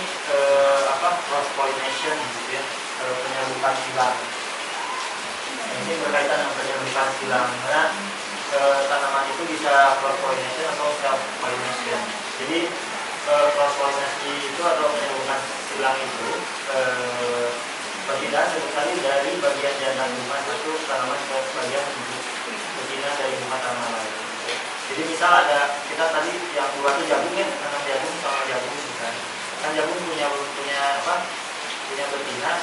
cross pollination gitu ya, penyerbukan silang. Nah, ini berkaitan dengan penyerbukan silang karena tanaman itu bisa cross pollination atau self pollination. Jadi cross pollinasi itu atau penyerbukan silang itu perpindahan sekali dari bagian jantan bunga satu tanaman ke bagian betina dari bunga tanaman lain. Jadi misal ada kita tadi yang dua itu jagung ya, tanam jagung sama jagung misalnya. Kan jagung punya betina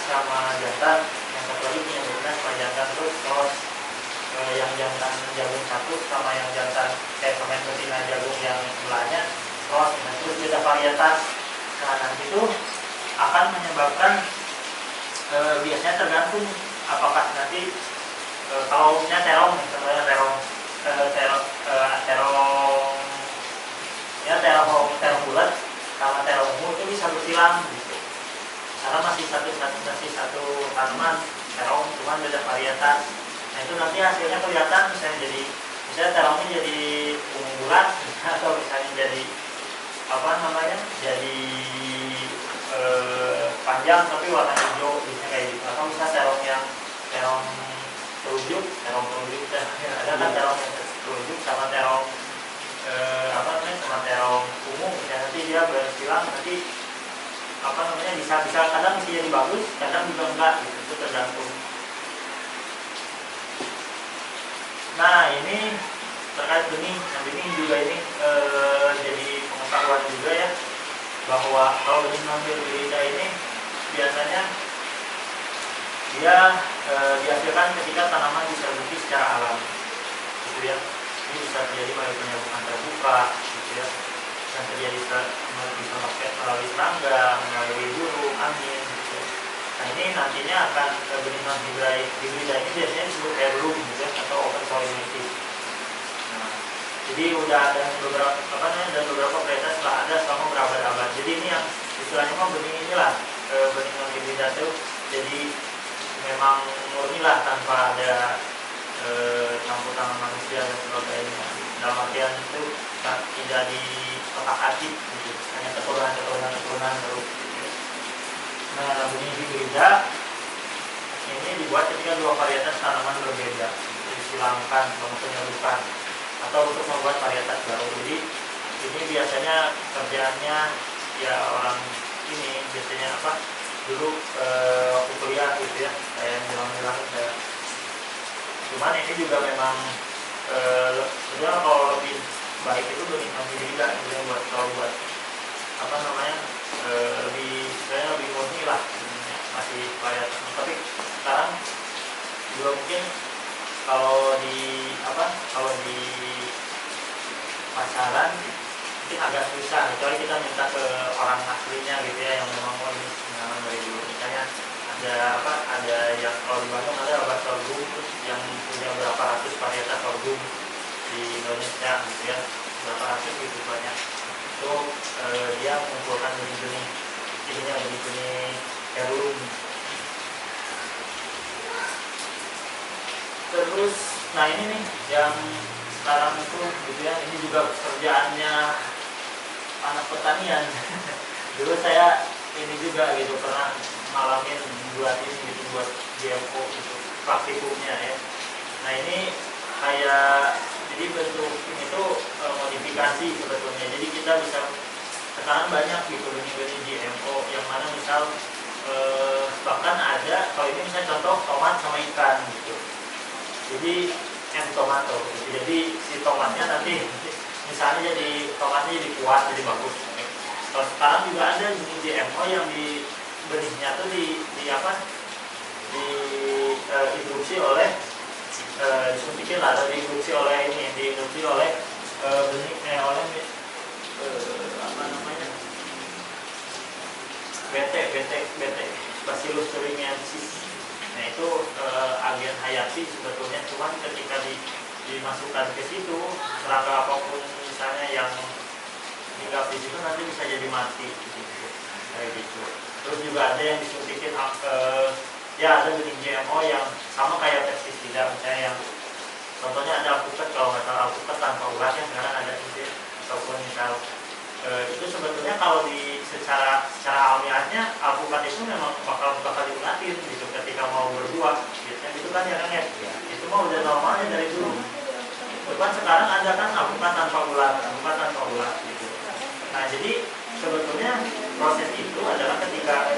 sama jantan, yang satu lagi punya betina sama jantan, terus yang jantan jagung satu sama yang jantan sama yang betina jagung yang sebelahnya terus beda varietas. Nah nanti itu akan menyebabkan biasanya tergantung apakah nanti kalau misalnya terong bulat sama terong ungu itu bisa bersilang gitu. Karena masih satu tanaman terong, cuman beda varietas. Nah itu nanti hasilnya kelihatan, misalnya terongnya jadi ungu bulat atau misalnya jadi panjang tapi warna hijau bisa kayak gitu. Atau misalnya terong telunjuk ada kan terong yang telunjuk sama terong sama terong ungu, misalnya nanti dia bersilang nanti bisa kadang bisa jadi bagus, kadang juga enggak gitu, itu tergantung. Nah ini terkait benih, juga ini jadi pengetahuan juga ya, bahwa kalau benih non-hibrida ini biasanya dia dihasilkan ketika tanaman diserbuki secara alam gitu ya. Ini bisa terjadi melalui penyerbukan terbuka gitu ya, yang terjadi bisa melalui serangga, melalui burung, angin gitu ya. Nah ini nantinya akan benih non-hibrida ini biasanya disebut heirloom gitu ya, atau open pollinated. Jadi udah ada beberapa varietas telah ada selama berabad-abad. Jadi ini yang istilahnya benih inilah benih non-hibrida itu jadi memang murni lah tanpa ada campur tangan manusia dan sebagainya. Dalam artian itu tidak di otak-atik gitu, hanya keturunan terus gitu. Nah benih hibrida ini dibuat ketika dua varietas tanaman berbeda disilangkan untuk penyerbukan atau untuk membuat varietas baru. Jadi ini biasanya kerjaannya ya orang ini biasanya dulu waktu kuliah gitu ya, kayak bilang cuman ini juga memang sebenarnya kalau lebih baik itu benih hibrida gitu ya, buat kalau buat apa namanya lebih sebenarnya lebih murni lah benihnya, masih varietas. Tapi sekarang juga mungkin kalau di pasaran mungkin agak susah, kecuali kita minta ke orang aslinya gitu ya, yang memang mau ini pengalaman dari dulu. Misalnya ada yang kalau di Bandung ada obat sorghum terus yang punya berapa ratus varietas sorghum di Indonesia gitu ya, berapa ratus gitu banyak. Itu dia mengumpulkan benih-benih ininya, benih-benih heirloom. Terus nah ini nih yang sekarang itu gitu ya, ini juga pekerjaannya anak pertanian. Dulu saya ini juga gitu pernah ngalamin buat ini gitu, buat GMO gitu praktikumnya ya. Nah ini kayak jadi bentuk ini tuh modifikasi sebetulnya. Jadi kita bisa sekarang banyak gitu benih-benih GMO yang mana misal bahkan ada kalau ini misalnya contoh tomat sama ikan gitu. Jadi tomato gitu. Jadi si tomatnya nanti misalnya jadi tomatnya jadi kuat, jadi bagus. Kalau sekarang juga ada jenis GMO yang di benihnya tuh diinduksi oleh disuntikin lah, atau diinduksi oleh benih oleh apa namanya BT Bacillus thuringiensis. Nah itu agen hayati sebetulnya, cuman ketika dimasukkan ke situ serangga apapun misalnya yang hinggap di situ nanti bisa jadi mati gitu. Kayak gitu. Terus juga ada yang disuntikin ya ada benih GMO yang sama kayak pestisida, misalnya yang contohnya ada alpukat, kalau nggak salah alpukat tanpa ulatnya sekarang ada gitu, ataupun misal itu sebetulnya kalau di secara almiahnya alpukat itu memang bakal diulatin gitu ketika mau berbuah biasanya gitu kan ya kan ya, itu mah udah normalnya dari dulu. Bukan sekarang ada kan alpukat tanpa ulat gitu. Nah jadi sebetulnya proses itu adalah ketika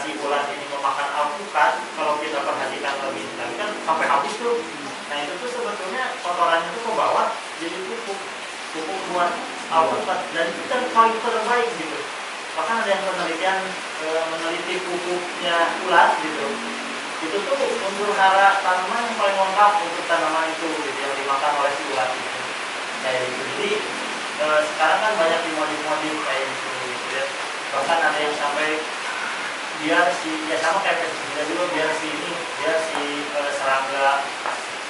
si ulat ini memakan alpukat, kalau kita perhatikan lebih tadi kan sampai habis tuh. Nah itu tuh sebetulnya kotorannya tuh ke bawah jadi pupuk buat alpukat, dan itu kan paling terbaik gitu. Bahkan ada yang penelitian meneliti pupuknya ulat gitu. Itu tuh unsur hara tanaman yang paling lengkap untuk tanaman itu gitu, yang dimakan oleh si ulat itu. Kayak gitu. Jadi sekarang kan banyak dimodif kayak gitu ya. Bahkan ada yang sampai biar ya sama kayak pestisida dulu, biar si serangga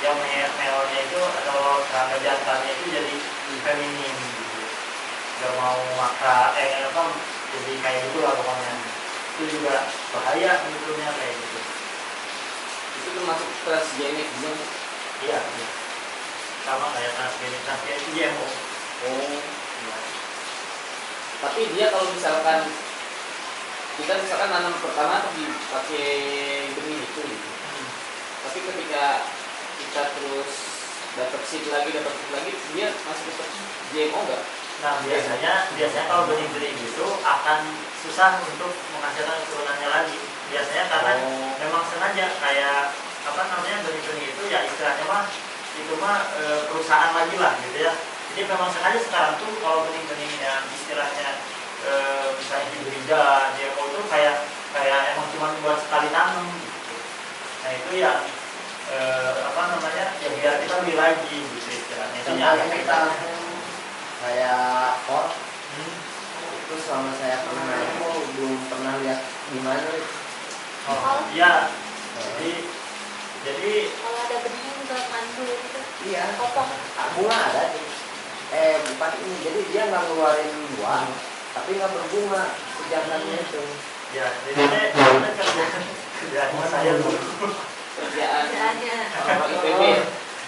yang melnya itu atau serangga jantannya itu jadi feminin gitu. Gak mau jadi kayak gitu lah pokoknya. Itu juga bahaya sebetulnya kayak gitu. Itu termasuk transgenik juga. Iya. Sama kayak transgenik GMO. Oh. Iya. Tapi dia kalau misalkan kita nanam pertama pakai benih itu gitu. Tapi ketika kita terus dapat seed lagi dia masih tetap GMO enggak? Nah biasanya kalau benih-benih gitu akan susah untuk menghasilkan turunannya lagi. Biasanya karena memang sengaja kayak benih-benih itu ya istilahnya perusahaan lagi lah gitu ya. Jadi memang sengaja sekarang tuh kalau benih-benih yang istilahnya misalnya hibrida, GMO itu kayak emang cuma buat sekali tanam gitu. Nah itu yang ya biar kita beli lagi gitu istilahnya. Itu kita kayak kor itu selama saya pernah itu belum pernah lihat gimana. Oh iya. Jadi kalau ada benih untuk mandu gitu. Iya. Kopong. Bunga ada sih. Bukan ini. Jadi dia nggak ngeluarin buah, tapi nggak berbunga jantannya itu. Ya, jadi kerjaan saya dulu. Kerjaannya. Kalau IPB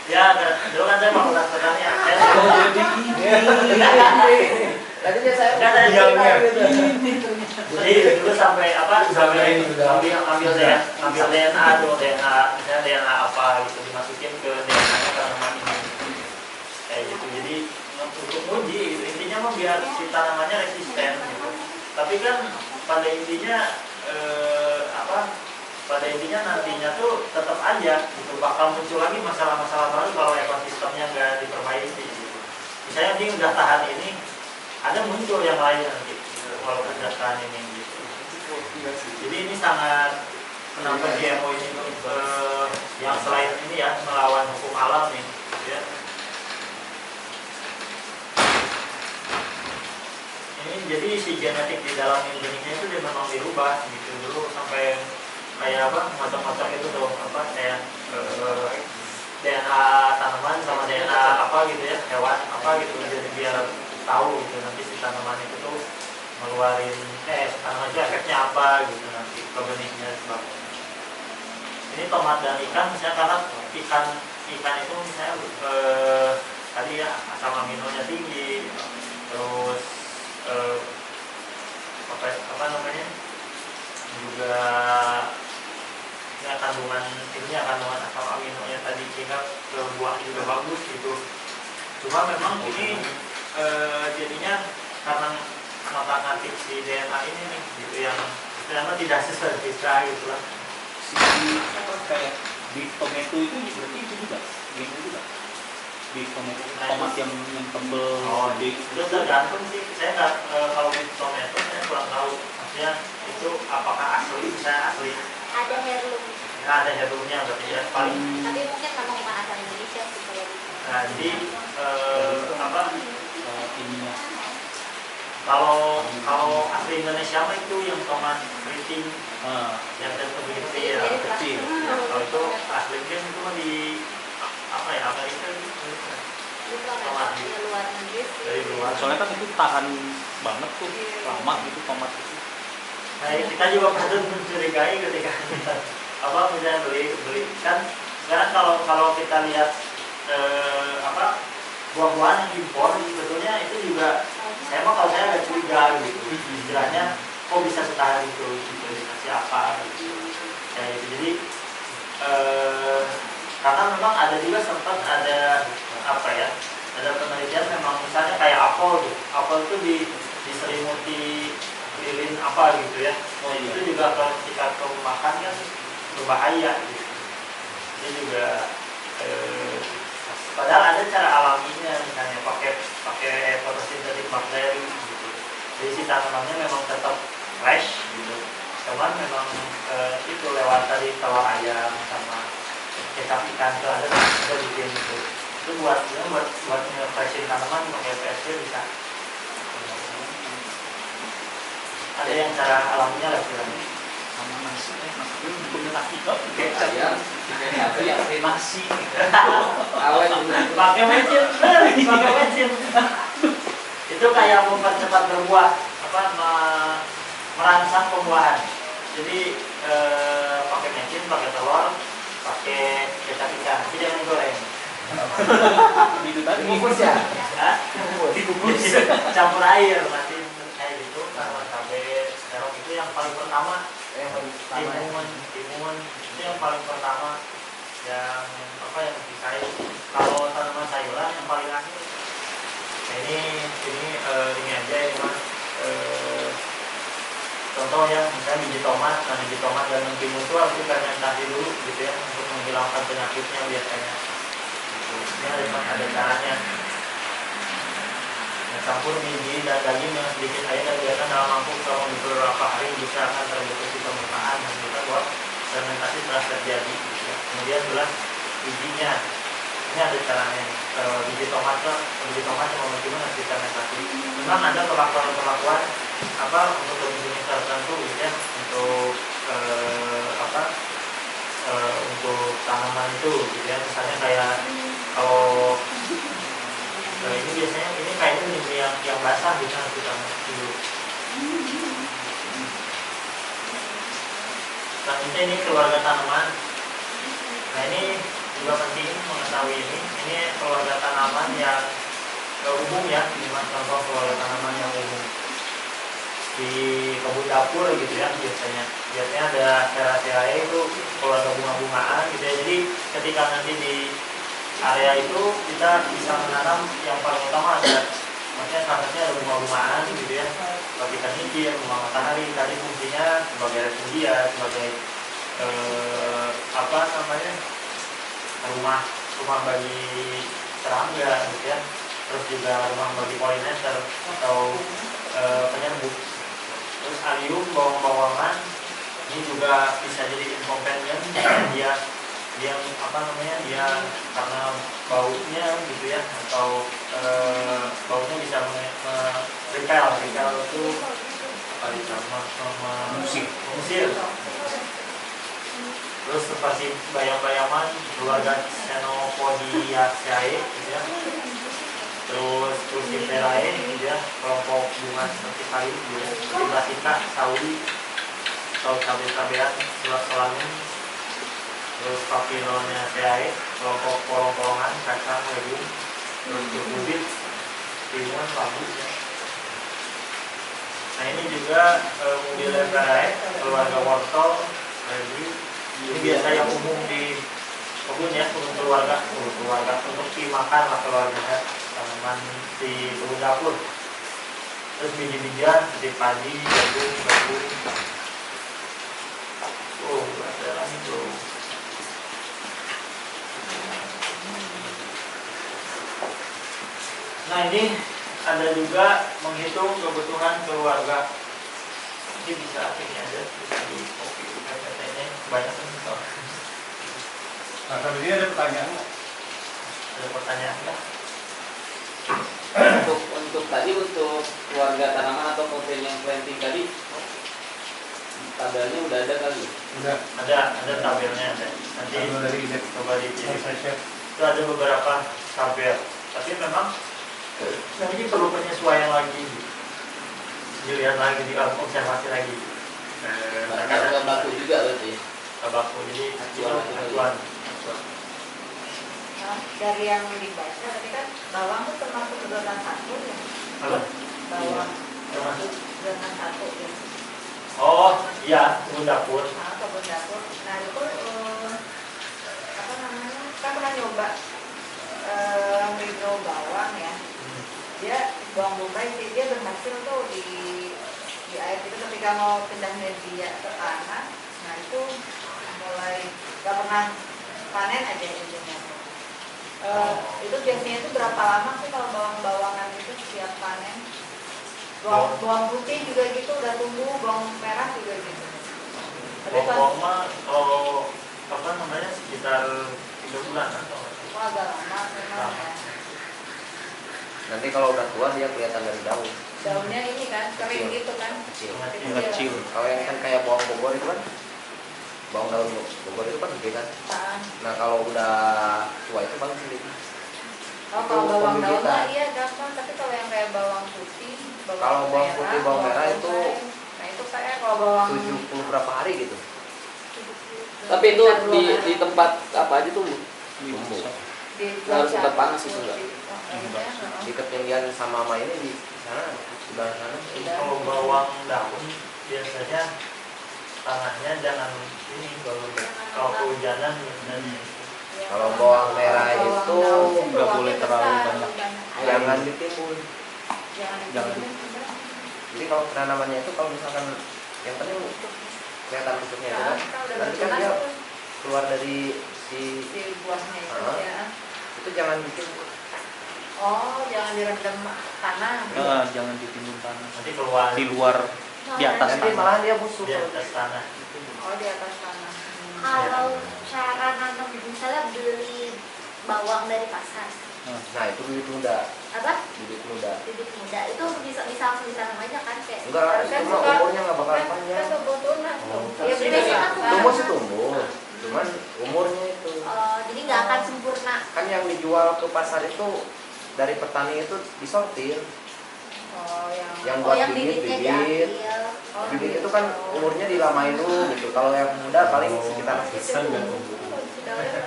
Ya, dulu kan saya fakultas pertanian. Tadi saya Jadi dulu sampai ambil DNA tuh, misalnya DNA apa gitu dimasukin ke DNA tanaman ini. Kayak gitu. Jadi untuk uji gitu, intinya mah biar si tanamannya resisten gitu. Tapi kan pada intinya nantinya tuh tetap aja gitu bakal muncul lagi masalah-masalah baru kalau ekosistemnya nggak diperbaiki gitu. misalnya dia udah tahan ini, ada muncul yang lain nanti walaupun udah tahan ini gitu. Jadi ini sangat kenapa GMO ini yang selain ini ya melawan hukum alam nih gitu ya. Ini jadi si genetik di dalam benihnya itu dia memang dirubah gitu dulu sampai kayak apa macam-macam itu tuh apa kayak DNA tanaman sama DNA apa gitu ya hewan apa gitu jadi biar tahu gitu nanti si tanaman itu tuh ngeluarin tanaman itu efeknya apa gitu nanti ke benihnya sebab ini tomat dan ikan misalnya karena ikan itu misalnya tadi ya asam aminonya tinggi terus apa namanya juga ya, kandungan asam aminonya tadi sehingga ke buah juga bagus gitu. Cuma memang ini jadinya karena ngotak-ngatik si DNA ini nih gitu yang ternyata tidak sesuai fitrah gitu lah. Si kayak big tomato itu berarti itu juga gitu juga. Big tomato tomat yang tebel gede. Itu tergantung sih. Saya nggak kalau big tomato saya kurang tahu. Maksudnya itu apakah asli bisa asli? Ada heirloom. Ya, ada heirloomnya berarti ya paling. Tapi mungkin memang bukan asal Indonesia sih kalau gitu. Nah jadi apa? Ininya. Kalau asli Indonesia mah itu yang tomat keriting yang begitu ya kecil. Kalau itu aslinya itu mah di apa ya Amerika gitu. Itu tomat dari luar negeri sih. Dari luar. Soalnya kan itu tahan banget tuh lama gitu tomat itu. Nah kita juga patut mencurigai ketika kita apa misalnya beli kan sekarang kalau kita lihat apa buah-buahan yang impor sebetulnya itu juga kalau saya agak curiga gitu istilahnya kok bisa setahun itu gitu dikasih apa gitu kayak gitu jadi karena memang ada juga sempat ada apa ya ada penelitian memang misalnya kayak apel gitu apel itu diselimuti lilin apa gitu ya itu juga kalau kita makan kan berbahaya gitu ini juga padahal ada cara alaminya misalnya pakai fotosintetik bakteri gitu. Jadi si tanamannya memang tetap fresh gitu. Cuman memang itu lewat tadi telur ayam sama kecap ikan itu ada bikin itu. Itu buat nge-freshin tanaman pakai PSC bisa. Ada yang cara alaminya lah bilangnya. Sama nasi untuk nasi kok Kecap ya. nasi Awet pakai mesin itu kayak mempercepat berbuah apa merangsang pembuahan jadi pakai mesin pakai telur pakai kecap ikan tapi jangan goreng itu tadi Bungkus ya? dibungkus campur air nanti kayak gitu sama cabai serok itu yang paling pertama timun itu yang paling pertama yang apa yang disain kalau tanaman sayuran yang paling akhir nah ini aja ini mas contoh yang misalnya biji tomat dan timun itu harus difermentasi dulu gitu ya untuk menghilangkan penyakitnya biasanya gitu. Ini ada caranya campur biji dan daging dengan sedikit air dan biarkan dalam mangkuk selama beberapa hari bisa akan terbentuk di permukaan dan kita buat fermentasi telah terjadi gitu ya. Kemudian belah bijinya ini ada caranya biji tomat sama mentimun harus difermentasi. Memang ada perlakuan apa untuk jenis tertentu gitu ya untuk untuk tanaman itu gitu ya misalnya kayak kalau ini biasanya ini kayaknya yang basah bisa kita dulu. Selanjutnya ini keluarga tanaman. Nah ini juga penting mengetahui ini keluarga tanaman yang umum ya, ini contoh keluarga tanaman yang umum di kebun dapur gitu ya biasanya ada Serraceae itu keluarga bunga-bungaan gitu ya. Jadi ketika nanti di area itu kita bisa menanam yang paling utama ada maksudnya salah satunya ada bunga-bungaan gitu ya seperti kanicir, bunga matahari tadi fungsinya sebagai refugia sebagai apa namanya rumah bagi serangga gitu ya terus juga rumah bagi pollinester atau penyerbu. Terus alium, bawang-bawangan ini juga bisa jadi companion. dia apa namanya, dia karena baunya gitu ya, atau baunya bisa repel itu apa mengusir. Terus seperti bayam-bayaman keluarga Xenopodiaceae gitu ya. Terus Cruciferae gitu ya, kelompok bunga seperti kayu gitu ya, seperti brassica, sawi atau cabai-cabean, selat-selanum. Terus Papilionaceae, kelompok polong-polongan, kacang, legum. Terus cucurbit, timun, labu ya. Nah ini juga Mundelliferae, keluarga wortel, ini biasa yang umum di kebun ya, untuk keluarga untuk dimakan lah keluarga, tanaman di kebun dapur. Terus biji-bijian seperti padi, jagung. Oh, ada lagi bro. Nah ini ada juga menghitung kebutuhan keluarga. Ini bisa ini aja, bisa di copy PPT-nya banyak kan. Nah, sampai ini ada pertanyaan nggak? Ada pertanyaan nggak? Untuk keluarga tanaman atau companion planting tadi tabelnya udah ada kali. Udah. Ada tabelnya ada. Nanti Tabel dari ide. coba dipilih. Saya Itu ada beberapa tabel, tapi memang ini perlu penyesuaian lagi, dilihat lagi, diobservasi lagi. Nggak baku juga berarti. Baku, jadi acuan. Nah, dari yang dibaca tadi kan bawang itu termasuk zona 1 ya. Apa? Bawang Termasuk? zona 1 ya. Oh iya, kebun dapur. Nah, kebun dapur. Nah itu apa namanya? Kita pernah nyoba regrow bawang ya. Dia bawang bombay sih, dia berhasil tuh di air itu ketika mau pindah media ke tanah. Nah itu mulai gak pernah panen aja ujungnya. Itu biasanya itu berapa lama sih kalau bawang-bawangan itu siap panen? Bawang putih juga gitu udah tumbuh, bawang merah juga gitu. Tapi Bawang mah kalau apa namanya sekitar 3 bulan atau agak lama memang ya. Nanti kalau udah tua dia kelihatan dari daun. Daunnya ini kan kering gitu kan. Kecil. Kalau yang kan kayak bawang Bogor itu kan, bawang daun Bogor itu kan gede kan. Nah kalau udah tua itu paling sedikit. Oh, kalau bawang daun mah iya gampang, tapi kalau yang kayak bawang putih, Kalau bawang putih, bawang merah itu nah itu kayak kalau bawang 70 berapa hari gitu. Tapi itu di tempat apa aja tumbuh? Tumbuh. Harus tempat panas itu enggak? Di ketinggian sama ini di sana, sebelah sana. kalau bawang daun biasanya tanahnya jangan ini kalau kehujanan dan Kalau bawang merah itu nggak boleh terlalu banyak. jangan ditimbun. Jangan. Jadi kalau penanamannya itu kalau misalkan yang penting kelihatan bentuknya itu kan, nanti kan dia keluar dari si buahnya itu ya. itu jangan ditimbun. Oh, jangan direndam tanah. Jangan ditimbun tanah. nanti keluar Di luar, di atas Nanti tanah. malah dia busuk. di atas tanah. Oh, di atas tanah. Kalau cara nanam misalnya beli bawang dari pasar, Nah itu bibit muda, apa bibit muda. bibit muda itu bisa langsung ditanam aja kan kayak Enggak, Kan itu mah suka- umurnya nggak bakal Kan panjang. tumbuh tunas tuh. Oh. Ya Jadi beda biasanya lah. kan Tumbuh sih tumbuh, cuman umurnya itu. jadi nggak akan sempurna. Kan yang dijual ke pasar itu dari petani itu disortir. Oh, Yang Oh buat yang bibit, bibitnya bibit. diambil. Oh, Bibit itu kan umurnya dilamain dulu gitu. Kalau yang muda paling sekitar Pesan nggak tumbuh.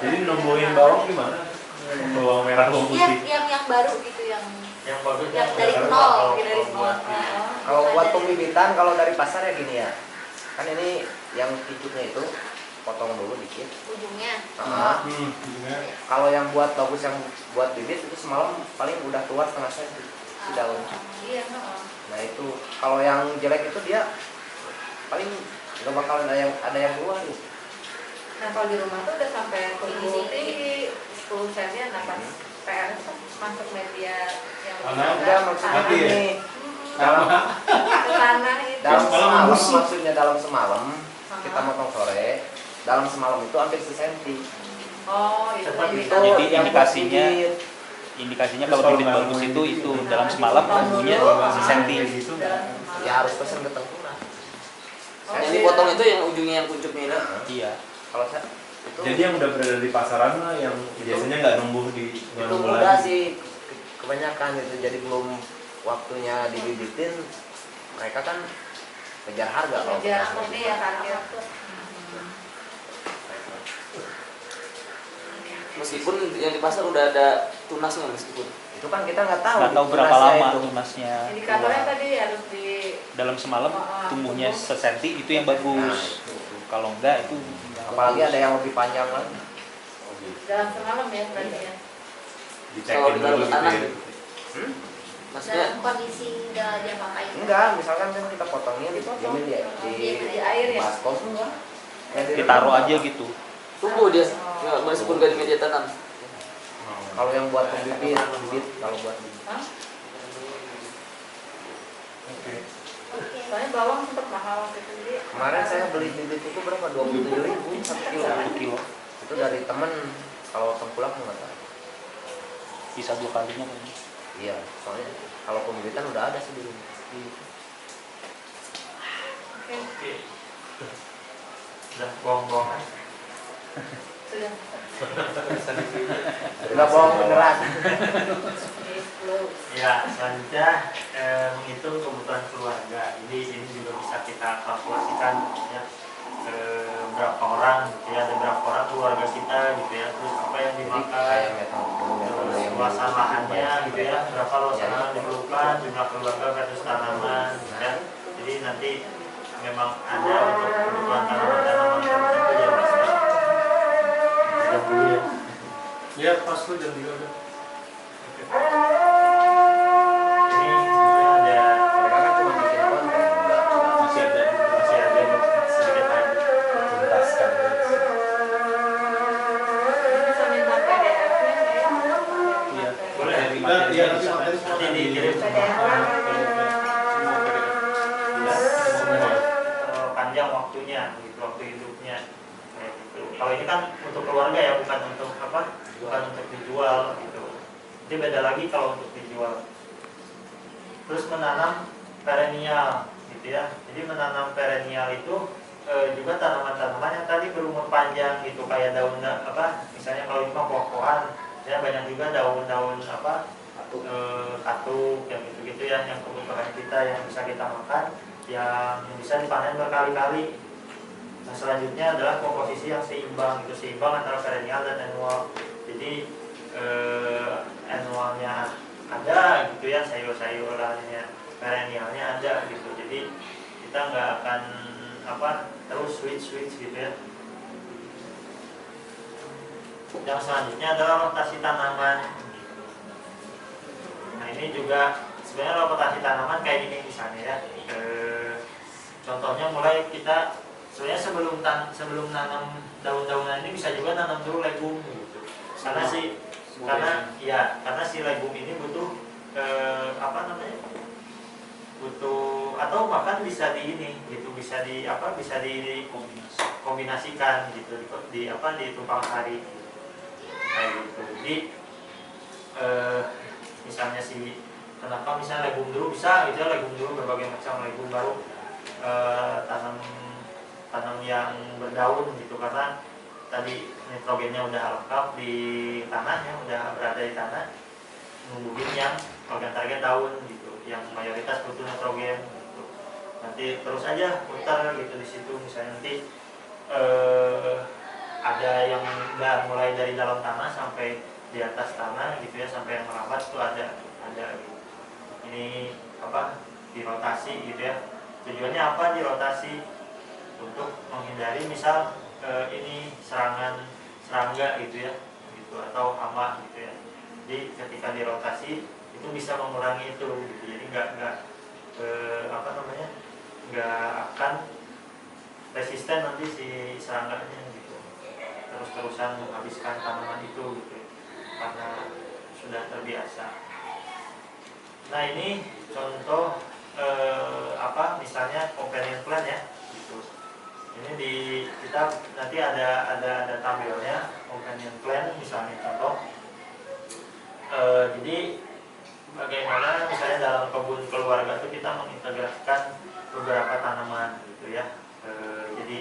Jadi numbuhin bawang gimana? Bawang merah, bawang Iya, putih. yang baru gitu yang bagus yang dari nol, gitu, dari buat nol. kalau buat pembibitan kalau dari pasar ya gini ya. Kan ini yang kicuknya itu potong dulu dikit. Ujungnya. Nah, Juga. kalau yang buat bagus yang buat bibit itu semalam paling udah keluar setengah senti si daun. Iya, heeh. Nah itu kalau yang jelek itu dia paling nggak bakal ada yang keluar gitu. Nah, kalau di rumah tuh udah sampai tumbuh tinggi 10 cm, nah pas PR itu masuk media Karena Enggak, maksudnya Mati ya? gini. Dalam ke tanah itu. dalam Malam semalam, busuk. maksudnya dalam semalam kita motong sore. Dalam semalam itu hampir sesenti. Oh, itu Seperti Itu Jadi yang indikasinya- buat bibit. Indikasinya kalau bibit bagus itu dalam semalam tumbuhnya sesenti. gitu. dalam Ya harus pesen ke tengkulak. Yang dipotong itu yang ujungnya yang kuncupnya itu. Iya. Kalau saya itu Jadi yang udah berada di pasaran lah yang biasanya nggak numbuh di itu numbuh mudah lagi. sih kebanyakan itu, jadi belum waktunya dibibitin, mereka kan kejar harga kalau Kejar petani. ini ya kan. Meskipun yang di pasar udah ada tunasnya meskipun. Itu kan kita nggak tahu. Nggak tahu berapa tunasnya lama itu. tunasnya. Indikatornya tadi harus di Dalam semalam tumbuhnya sesenti itu yang bagus. Kalau enggak itu nggak Apalagi bagus. ada yang lebih panjang lagi. dalam semalam ya berarti ya. Kalau Dicekin di dalam dulu gitu tanah. ya. Maksudnya Dalam kondisi udah dia pakai. Enggak, misalkan kan kita potongnya di Dipotong. di air ya. baskom enggak. Ditaruh aja gitu. tumbuh dia nggak meskipun nggak di media tanam. Kalau yang buat bibit, kalau buat bibit. Hah? Oke. Oke. Soalnya bawang sempat mahal gitu jadi. Kemarin saya beli bibit itu berapa? 27.000 1 kilo. 1 kilo. Itu dari temen. Kalau tengkulak enggak tahu. Bisa 2 kalinya kayaknya. Iya, soalnya kalau pembibitan udah ada sebelumnya. Oke, Oke. Udah bohong-bohong aja. sudah. Udah bohong beneran. Disclose. Ya, selanjutnya menghitung kebutuhan keluarga. Jadi ini juga bisa kita kalkulasikan ya, berapa orang gitu ya, ada berapa orang keluarga kita gitu ya, terus apa yang Jadi dimakan, kayak metode terus yang luasan lahannya gitu ya, berapa luasan lahan yang diperlukan, jumlah keluarga versus tanaman gitu ya. Jadi nanti memang ada untuk kebutuhan tanaman-tanaman tertentu yang bisa jam dulu ya. Ya pas lu jam 3 udah. Ini sebenarnya ada mereka kan cuma bikin konten, enggak Masih ada. masih ada sedikit lagi. Tuntaskan. Bisa minta PDF-nya ya. Iya. Boleh. Dari Nah, materi iya, bisa. nanti materi semua Nanti akan dikirim semua. Panjang waktunya, gitu, waktu hidupnya, kayak gitu. Kalau ini kan untuk keluarga ya, bukan untuk apa, bukan untuk dijual gitu. Jadi beda lagi kalau untuk dijual. Terus menanam perennial, gitu ya. Jadi menanam perennial itu juga tanaman-tanaman yang tadi berumur panjang gitu, kayak daun apa, misalnya kalau ini mah pohon-pohonan, ya banyak juga daun-daun apa, katuk yang gitu-gitu ya, yang kebutuhan kita yang bisa kita makan, yang bisa dipanen berkali-kali. Nah, selanjutnya adalah komposisi yang seimbang, itu seimbang antara perennial dan annual. Jadi annualnya ada gitu ya, sayur-sayurannya, perennialnya ada gitu. Jadi kita nggak akan apa terus switch gitu ya. Yang selanjutnya adalah rotasi tanaman. Nah ini juga sebenarnya rotasi tanaman kayak gini misalnya ya. Contohnya mulai kita sebenarnya sebelum nanam daun-daunan ini bisa juga nanam dulu legum gitu. Karena si legum ini butuh apa namanya? Butuh atau bahkan bisa di ini gitu, bisa dikombinasikan gitu di tumpang sari gitu. Kayak gitu. Jadi misalnya kenapa misalnya legum dulu bisa gitu ya, legum dulu berbagai macam legum, baru tanam yang berdaun gitu, karena tadi nitrogennya udah lengkap di tanah ya, udah berada di tanah, numbuhin yang organ target daun gitu, yang mayoritas butuh nitrogen gitu. Nanti terus aja putar gitu di situ, misalnya nanti ada yang udah mulai dari dalam tanah sampai di atas tanah gitu ya, sampai yang merambat tuh ada gitu. Ini apa, dirotasi gitu ya. Tujuannya apa dirotasi? Untuk menghindari misal ini serangga gitu ya, gitu, atau hama gitu ya. Jadi ketika dirotasi itu bisa mengurangi itu gitu. Jadi nggak akan resisten nanti si serangganya gitu, terus-terusan menghabiskan tanaman itu gitu, karena sudah terbiasa. Nah ini contoh misalnya companion plan ya. Gitu. Ini kita nanti ada tabelnya companion plan misalnya contoh. Jadi bagaimana misalnya dalam kebun keluarga itu kita mengintegrasikan beberapa tanaman gitu ya. Jadi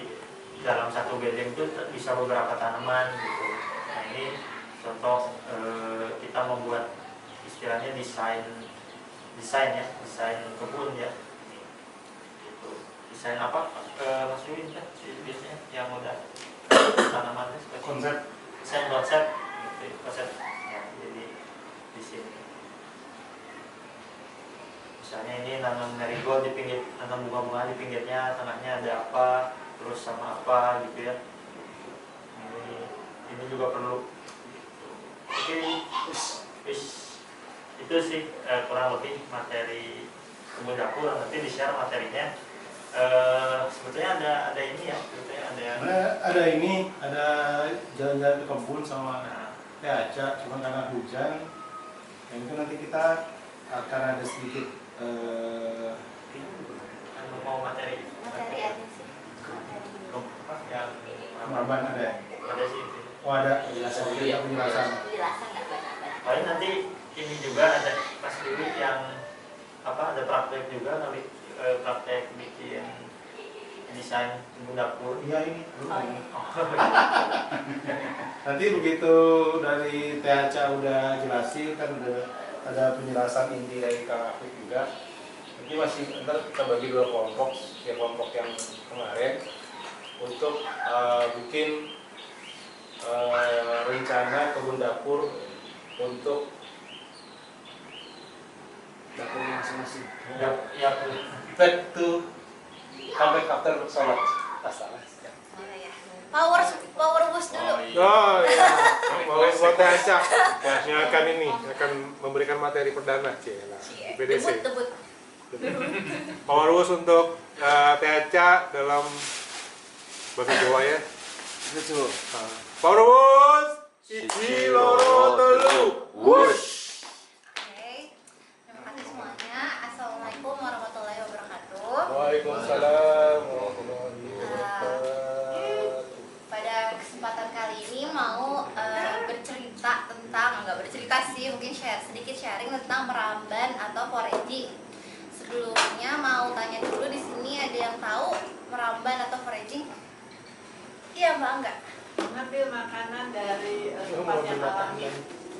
dalam satu bedeng itu bisa beberapa tanaman gitu. Nah ini contoh kita membuat istilahnya desain kebun ya. Gitu. Desain apa Mas Win kan biasanya yang udah tanamannya seperti desain konsep ya, jadi di sini misalnya ini nanam marigold di pinggir, nanam bunga-bunga di pinggirnya, tengahnya ada apa, terus sama apa gitu ya. Ini juga perlu. Oke, itu sih kurang lebih materi kebun dapur. Nanti di share materinya. Sebetulnya ada ini ya, ada jalan-jalan ke kebun sama Aca, cuma karena hujan, yang itu nanti kita akan ada sedikit mau materi aja sih. yang penambahan ada. ada sih. Oh ada Penjelasan dulu penjelasan. ya. Penjelasan nggak banyak. Paling nanti ini juga ada Mas Dewi yang ada praktek juga nanti praktek bikin desain kebun dapur. Iya ini. Nanti begitu dari Aca udah jelasin kan ada penjelasan inti dari Kak Afif juga. Nanti masih ntar kita bagi dua kelompok, kelompok yang kemarin untuk bikin rencana kebun dapur untuk Dapurnya masing-masing. Ya, back to comeback after sholat. Salah. Power boost dulu. Oh iya, mau buat Aca. Yang akan memberikan materi perdana di PDC. Debut. Power Boost untuk Aca dalam bahasa Jawa ya. Betul. Power Boost, siji loro telu, wush. Oke. Terima kasih semuanya. Assalamualaikum warahmatullahi wabarakatuh. Waalaikumsalam warahmatullahi wabarakatuh. Pada kesempatan kali ini mau nggak bercerita sih, mungkin sedikit sharing tentang meramban atau foraging. Sebelumnya mau tanya dulu, di sini ada yang tahu meramban atau foraging? Iya Mbak, enggak? Mengambil makanan dari tempat yang alami.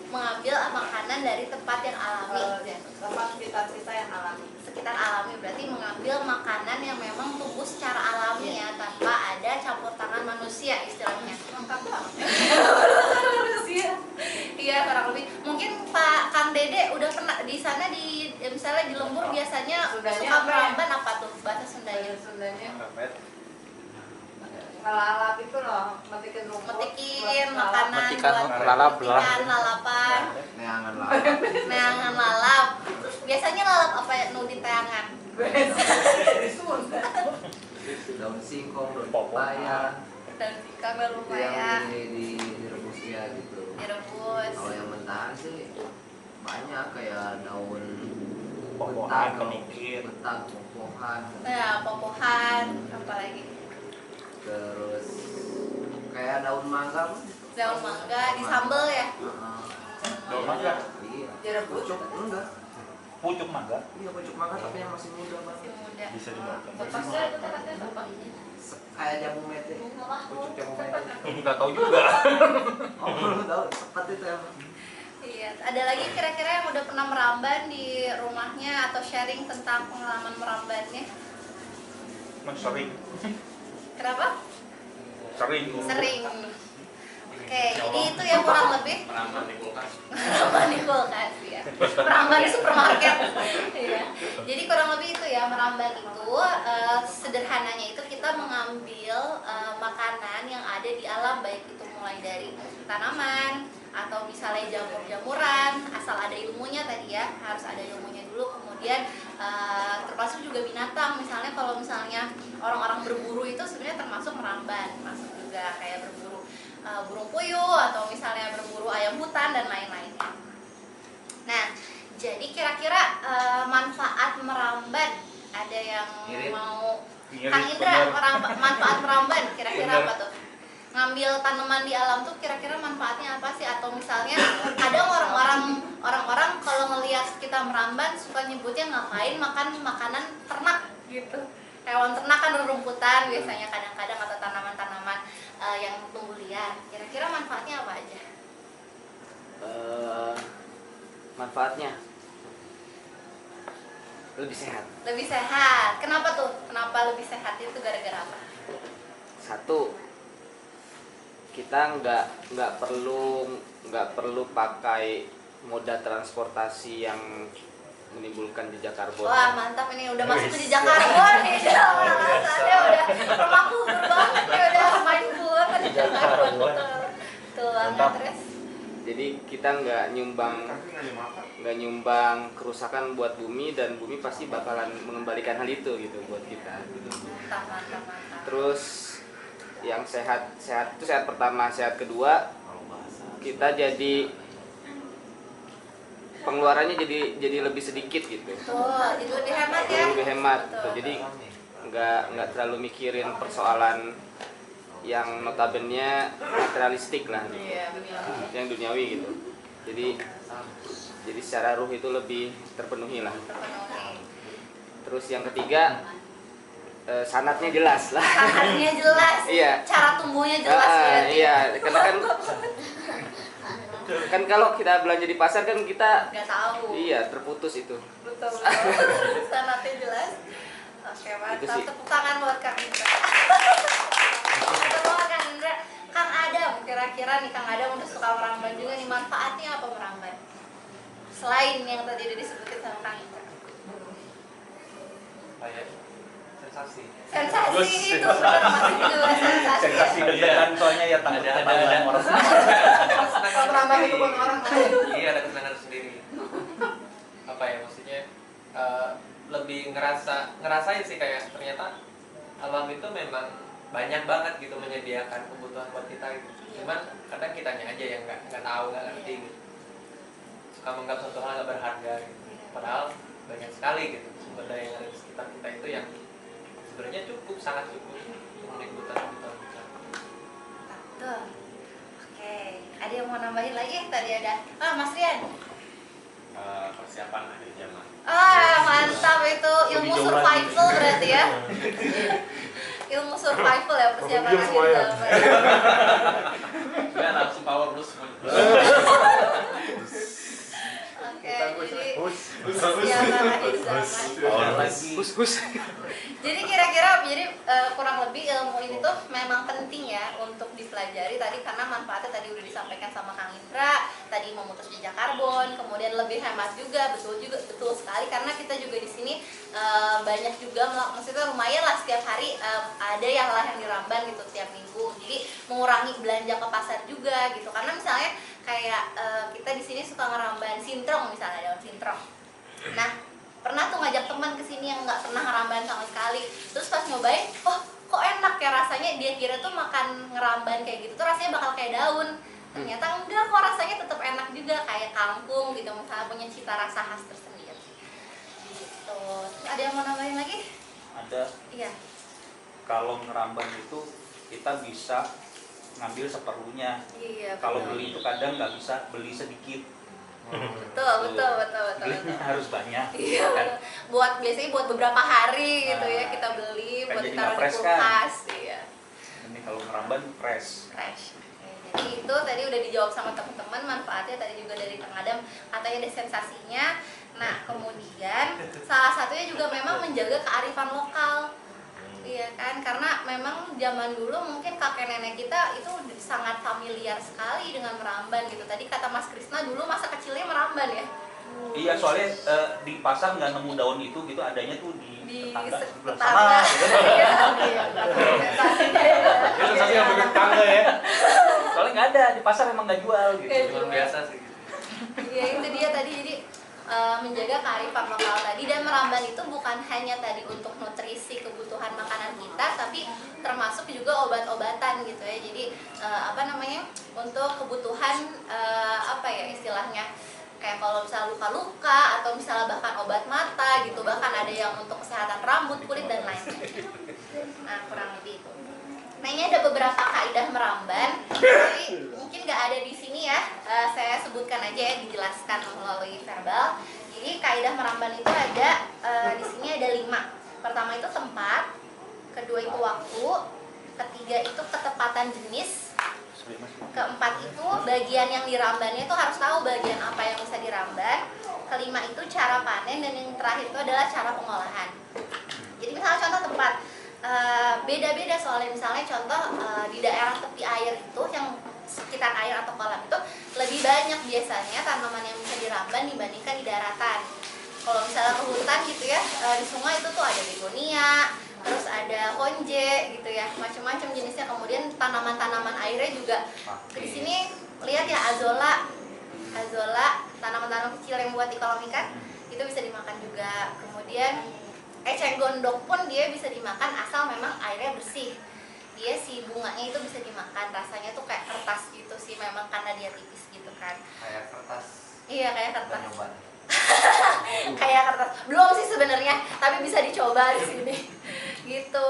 Mengambil makanan dari tempat yang alami. Tempat sekitar kita yang alami. Sekitar alami berarti mengambil makanan yang memang tumbuh secara alami ya, tanpa ada campur tangan manusia istilahnya. Lengkap banget. Manusia. Iya, kurang lebih. Mungkin Pak Kang Dede udah pernah di sana misalnya di lembur biasanya Sundanya suka apa ya? meramban apa tuh bahasa Sundanya? Sundanya ngelalap itu loh, metikin rumput. Metikin makanan Metikan buat lalap lah. metikan lalapan. Neangan lah. Neangan lalap. Biasanya lalap apa ya? Nu di teangan. Dari Sunda. Daun singkong, daun pepaya. Dan ikan Itu lumayan yang direbusnya gitu. direbus. Kalau yang mentahan sih banyak kayak daun Popohan, betag, penikir. popohan, Nah, popohan, apa lagi? terus kayak daun mangga. Daun mangga disambel ya? Daun mangga? Iya. Direbus. Pucuk enggak? Pucuk mangga. Iya pucuk mangga tapi yang masih muda Masih banget. muda. Bisa dimakan. Tepasnya itu tepatnya apa? Kayak jamu mete. Pucuk jamu mete. Ini nggak tahu juga. Oh belum tahu sepat itu emang. Iya, ada lagi kira-kira yang udah pernah meramban di rumahnya atau sharing tentang pengalaman merambannya? Sering. Kenapa? Sering. Sering. Oke, jadi itu ya kurang lebih Meramban di kulkas. meramban di kulkas ya. Meramban di supermarket. Iya. Jadi kurang lebih itu ya, meramban itu sederhananya itu kita mengambil makanan yang ada di alam, baik itu mulai dari tanaman atau misalnya jamur-jamuran, asal ada ilmunya tadi ya, harus ada ilmunya dulu. Kemudian termasuk juga binatang, misalnya kalau misalnya orang-orang berburu itu sebenarnya termasuk meramban, masuk juga kayak berburu burung puyuh atau misalnya berburu ayam hutan dan lain-lainnya. Nah, Jadi kira-kira manfaat meramban ada yang Ngirit. mau Ngirit, Kang Indra, bener. manfaat meramban kira-kira apa tuh? Ngambil tanaman di alam tuh kira-kira manfaatnya apa sih? Atau misalnya ada orang-orang kalau ngelihat kita meramban suka nyebutnya ngapain makan makanan ternak gitu. Hewan ternak kan rumputan biasanya kadang-kadang atau tanaman-tanaman yang tumbuh liar. Kira-kira manfaatnya apa aja? Manfaatnya lebih sehat. Lebih sehat. Kenapa tuh? Kenapa lebih sehat itu gara-gara apa? Satu, kita nggak perlu pakai moda transportasi yang menimbulkan jejak karbon. Wah mantap, ini udah masuk ke jejak karbon nih. Saya udah permakultur banget ya, udah mindful ke jejak karbon. Tuh banget terus. Jadi kita nggak nyumbang kerusakan buat bumi, dan bumi pasti bakalan mengembalikan hal itu gitu buat kita. Gitu. Mantap. Terus yang sehat itu sehat pertama, sehat kedua kita jadi pengeluarannya jadi lebih sedikit gitu. Tuh, jadi lebih hemat ya. Lebih hemat. Betul. Tuh, jadi nggak terlalu mikirin persoalan yang notabene materialistik lah gitu. Iya, benar. Yang duniawi gitu. Jadi secara ruh itu lebih terpenuhi lah. Terus yang ketiga, sanatnya jelas lah. Sanatnya jelas. Iya. Cara tumbuhnya jelas berarti. Iya, karena kan kalau kita belanja di pasar kan kita Nggak tahu. iya terputus itu. Betul. Sanatnya jelas. Oke, Itu mantap. sih. Tepuk tangan buat Kang Indra. Tepuk tangan Kang Indra. Kang Adam, kira-kira nih Kang Adam udah suka meramban juga nih, manfaatnya apa meramban? Selain yang tadi udah disebutin sama Kang Indra. Sensasi. Sensasi itu benar masih juga sensasi. Sensasi deg-degan soalnya ya takut Ada. ketahuan orang. Kalau meramban itu bukan orang lain. Iya, ada kesenangan sendiri. Apa ya maksudnya? Lebih ngerasain sih kayak ternyata alam itu memang banyak banget gitu menyediakan kebutuhan buat kita gitu. Cuman kadang kitanya aja yang nggak tahu, nggak ngerti gitu. Suka menganggap suatu hal nggak berharga gitu. Padahal banyak sekali gitu sumber daya yang ada di sekitar kita itu yang sebenarnya cukup, sangat cukup untuk memenuhi kebutuhan kita. Betul. Oke, ada yang mau nambahin lagi? Tadi ada. Mas Rian. Persiapan akhir zaman. Mantap itu ilmu survival berarti ya. Ilmu survival ya, persiapan Diam akhir semuanya. zaman. Ya langsung power plus semuanya. Oke, jadi persiapan akhir zaman. Jadi kira-kira kurang lebih ilmu ini tuh memang penting ya untuk dipelajari tadi, karena manfaatnya tadi udah disampaikan sama Kang Indra, tadi memutus jejak karbon, kemudian lebih hemat juga, betul sekali, karena kita juga di sini banyak juga, maksudnya lumayan lah setiap hari ada yang diramban gitu tiap minggu, jadi mengurangi belanja ke pasar juga gitu, karena misalnya kayak kita di sini suka ngeramban sintrong, misalnya daun sintrong. Nah, pernah tuh ngajak teman ke sini yang nggak pernah ngeramban sama sekali, terus pas nyobain, oh kok enak ya rasanya, dia kira tuh makan ngeramban kayak gitu tuh rasanya bakal kayak daun, ternyata enggak, kok rasanya tetap enak juga kayak kangkung gitu, misalnya punya cita rasa khas tersendiri gitu. Terus ada yang mau nambahin lagi? Ada. Iya. Kalau ngeramban itu kita bisa ngambil seperlunya. Iya. Kalau betul. beli itu kadang nggak bisa beli sedikit. Betul. Belinya harus banyak. Iya. Kan? Biasanya buat beberapa hari gitu ya kita beli Kan buat jadi taruh nggak di fresh kan? kulkas. Iya. Ini kalau ngeramban fresh. Jadi itu tadi udah dijawab sama teman-teman, manfaatnya tadi juga dari Kang Adam, katanya ada sensasinya. Nah kemudian salah satunya juga memang menjaga kearifan lokal. Iya kan, karena memang zaman dulu mungkin kakek nenek kita itu sangat familiar sekali dengan meramban gitu. Tadi kata Mas Krisna dulu masa kecilnya meramban ya. Iya, soalnya di pasar nggak nemu daun itu gitu, adanya tuh di tetangga sebelah tetangga. sana. Iya. Itu sensasi yang bikin tangga ya. Soalnya nggak ada di pasar, emang nggak jual gitu. Nggak Luar biasa sih gitu. Iya itu dia tadi, jadi menjaga kearifan lokal tadi, dan meramban itu bukan hanya tadi untuk nutrisi kebutuhan makanan kita, tapi termasuk juga obat-obatan gitu ya. Jadi untuk kebutuhan apa ya istilahnya, kayak kalau misalnya luka-luka atau misalnya bahkan obat mata gitu, bahkan ada yang untuk kesehatan rambut, kulit dan lain-lain. Nah kurang lebih itu. Nah ini ada beberapa kaidah meramban, tapi mungkin nggak ada di sini ya. Saya sebutkan aja ya, dijelaskan melalui verbal. Jadi kaidah meramban itu ada di sini ada 5. Pertama itu tempat, kedua itu waktu, ketiga itu ketepatan jenis, keempat itu bagian yang dirambannya itu harus tahu bagian apa yang bisa diramban, kelima itu cara panen, dan yang terakhir itu adalah cara pengolahan. Jadi misalnya contoh tempat, beda-beda soalnya. Misalnya contoh di daerah tepi air itu, yang sekitar air atau kolam itu lebih banyak biasanya tanaman yang bisa diramban dibandingkan di daratan. Kalau misalnya ke hutan gitu ya, di sungai itu tuh ada begonia, terus ada honje gitu ya, macam-macam jenisnya. Kemudian tanaman-tanaman airnya juga di sini lihat ya, azolla, tanaman-tanaman kecil yang buat di kolam ikan itu bisa dimakan juga. Kemudian eceng gondok pun dia bisa dimakan asal memang airnya bersih. Dia si bunganya itu bisa dimakan, rasanya tuh kayak kertas gitu sih, memang karena dia tipis gitu kan. Kayak kertas. Iya kayak kertas. Kayak kertas. Belum sih sebenarnya, tapi bisa dicoba di sini. Gitu.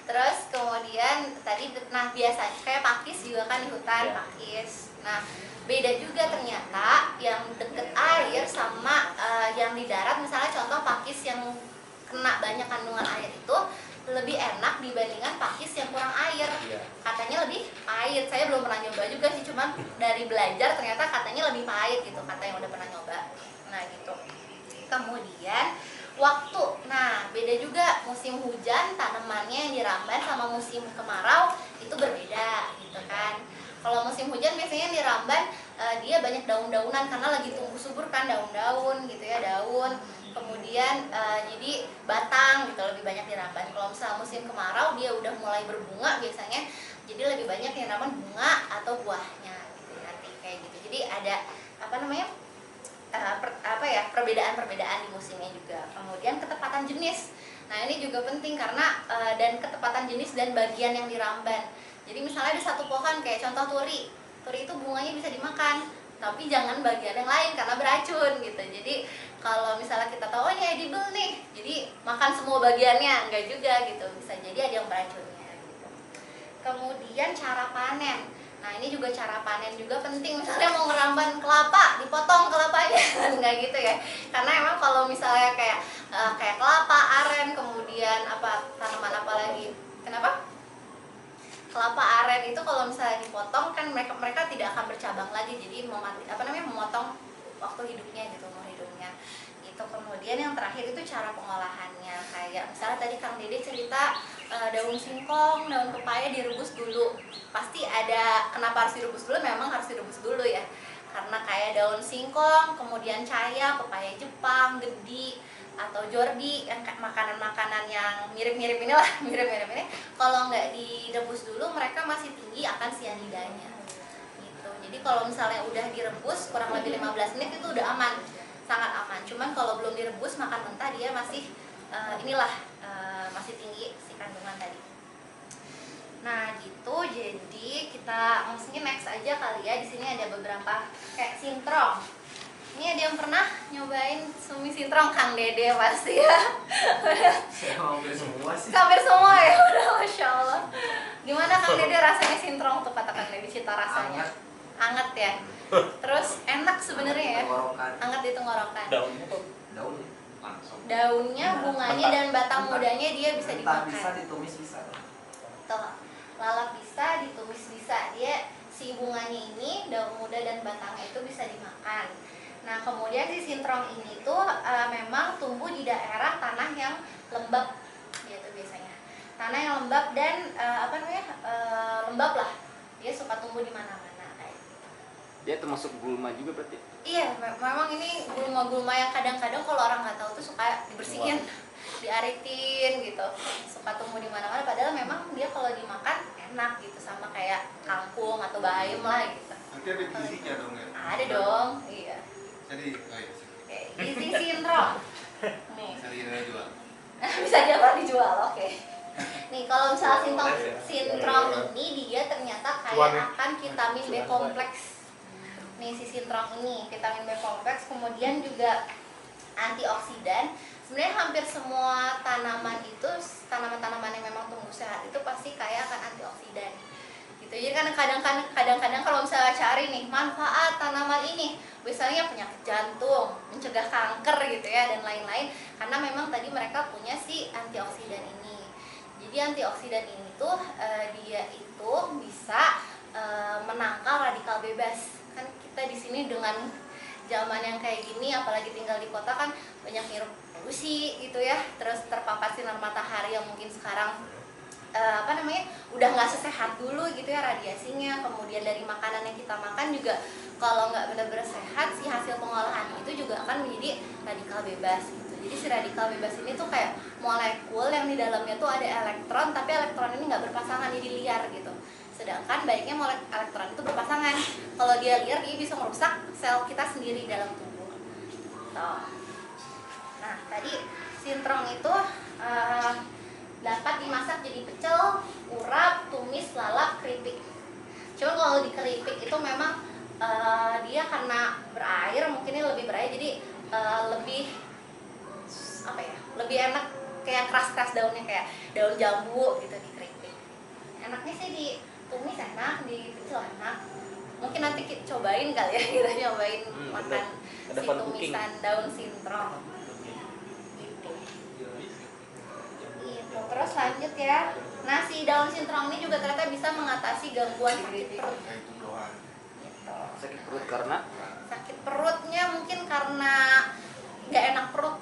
Terus kemudian tadi, nah biasanya kayak pakis juga kan di hutan, pakis. Nah beda juga ternyata yang deket air sama yang di darat. Misalnya contoh pakis yang kena banyak kandungan air itu lebih enak dibandingkan pakis yang kurang air. Katanya lebih pahit. Saya belum pernah nyoba juga sih, cuman dari belajar ternyata katanya lebih pahit gitu, kata yang udah pernah nyoba. Nah gitu. Kemudian waktu, nah beda juga musim hujan tanamannya yang diramban sama musim kemarau itu berbeda gitu kan. Kalau musim hujan biasanya yang diramban dia banyak daun-daunan karena lagi tumbuh subur kan, daun-daun gitu ya, daun. Kemudian jadi batang gitu lebih banyak diramban. Kalau misalnya musim kemarau dia udah mulai berbunga biasanya, jadi lebih banyak yang diramban bunga atau buahnya gitu nanti kayak gitu. Jadi ada apa namanya perbedaan-perbedaan di musimnya juga. Kemudian ketepatan jenis. Nah ini juga penting karena dan ketepatan jenis dan bagian yang diramban. Jadi misalnya ada satu pohon kayak contoh turi itu bunganya bisa dimakan, tapi jangan bagian yang lain karena beracun gitu. Jadi kalau misalnya kita tahu ini edible nih, jadi makan semua bagiannya, enggak juga gitu, bisa jadi ada yang beracunnya gitu. Kemudian cara panen. Nah ini juga cara panen juga penting. Misalnya mau ngeramban kelapa, dipotong kelapanya enggak gitu ya, karena emang kalau misalnya kayak kelapa, aren, kemudian apa tanaman apa lagi, kenapa? Kelapa aren itu kalau misalnya dipotong kan mereka tidak akan bercabang lagi, jadi memotong waktu hidupnya gitu, umur hidupnya itu. Kemudian yang terakhir itu cara pengolahannya, kayak misalnya tadi Kang Dede cerita daun singkong, daun pepaya direbus dulu. Pasti ada kenapa harus direbus dulu, memang harus direbus dulu ya, karena kayak daun singkong, kemudian caya, pepaya Jepang, gedi atau jordi, yang makanan-makanan yang mirip-mirip inilah, mirip-mirip ini kalau nggak direbus dulu mereka masih tinggi akan sianidanya gitu. Jadi kalau misalnya udah direbus kurang lebih 15 menit itu udah aman, sangat aman. Cuman kalau belum direbus makan mentah dia masih masih tinggi si kandungan tadi. Nah gitu, jadi kita maksudnya next aja kali ya. Di sini ada beberapa kayak sintrong. Ini ada yang pernah nyobain sumi sintrong? Kang Dede pasti ya. Hampir semua sih. Hampir semua ya, udah Masya Allah. Gimana Kang Dede rasanya sintrong tuh, kata Kang Dede, cita rasanya? Anget ya. Terus enak sebenarnya ya. Anget di tenggorokan. Daunnya tuh Daunnya, bunganya dan batang mudanya dia bisa dimakan. Bisa ditumis bisa. Tuh, lalap bisa, ditumis bisa. Dia si bunganya ini, daun muda dan batangnya itu bisa dimakan. Nah kemudian si sintrong ini tuh memang tumbuh di daerah tanah yang lembab gitu biasanya. Tanah yang lembab dan lembab lah. Dia suka tumbuh di mana-mana kayak gitu. Dia termasuk gulma juga berarti? Iya, memang ini gulma-gulma yang kadang-kadang kalau orang nggak tahu tuh suka dibersihin, diaritin gitu. Suka tumbuh di mana-mana padahal memang dia kalau dimakan enak gitu, sama kayak kangkung atau bayam lah gitu. Nanti ada gizinya dong ya? Ada dong, iya. Jadi, Gizi sintrong. Nih. bisa dijual. Bisa dijual, oke. Nih kalau misalnya sintrong ini dia ternyata kaya akan vitamin B kompleks. nih si sintrong ini, vitamin B kompleks, kemudian juga antioksidan. Sebenarnya hampir semua tanaman itu, tanaman-tanaman yang memang tumbuh sehat itu pasti kaya akan antioksidan gitu. Jadi kan kadang-kadang kalau misalnya cari nih manfaat tanaman ini, misalnya penyakit jantung, mencegah kanker gitu ya, dan lain-lain, karena memang tadi mereka punya si antioksidan ini. Jadi antioksidan ini tuh dia itu bisa menangkal radikal bebas. Kan kita di sini dengan zaman yang kayak gini, apalagi tinggal di kota kan banyak hirup polusi gitu ya, terus terpapar sinar matahari yang mungkin sekarang udah nggak sesehat dulu gitu ya radiasinya. Kemudian dari makanan yang kita makan juga kalau nggak benar-benar sehat, si hasil pengolahan itu juga akan menjadi radikal bebas gitu. Jadi si radikal bebas ini tuh kayak molekul yang di dalamnya tuh ada elektron, tapi elektron ini nggak berpasangan, jadi liar gitu. Sedangkan baiknya molekul elektron itu berpasangan. Kalau dia liar, dia bisa merusak sel kita sendiri dalam tubuh. Nah, tadi sintrong itu dapat dimasak jadi pecel, urap, tumis, lalap, keripik. Cuma kalau di keripik itu memang dia karena berair, mungkin ini lebih berair, jadi lebih lebih enak, kayak keras-keras daunnya, kayak daun jambu gitu di keripik. Enaknya sih ditumis enak, di pecel enak. Mungkin nanti kita cobain kali ya, kita nyobain makan si tumisan daun sintrong. Terus lanjut ya. Nah, si daun sintrong ini juga ternyata bisa mengatasi gangguan sakit perut. Gitu. Sakit perut karena? Sakit perutnya mungkin karena nggak enak perut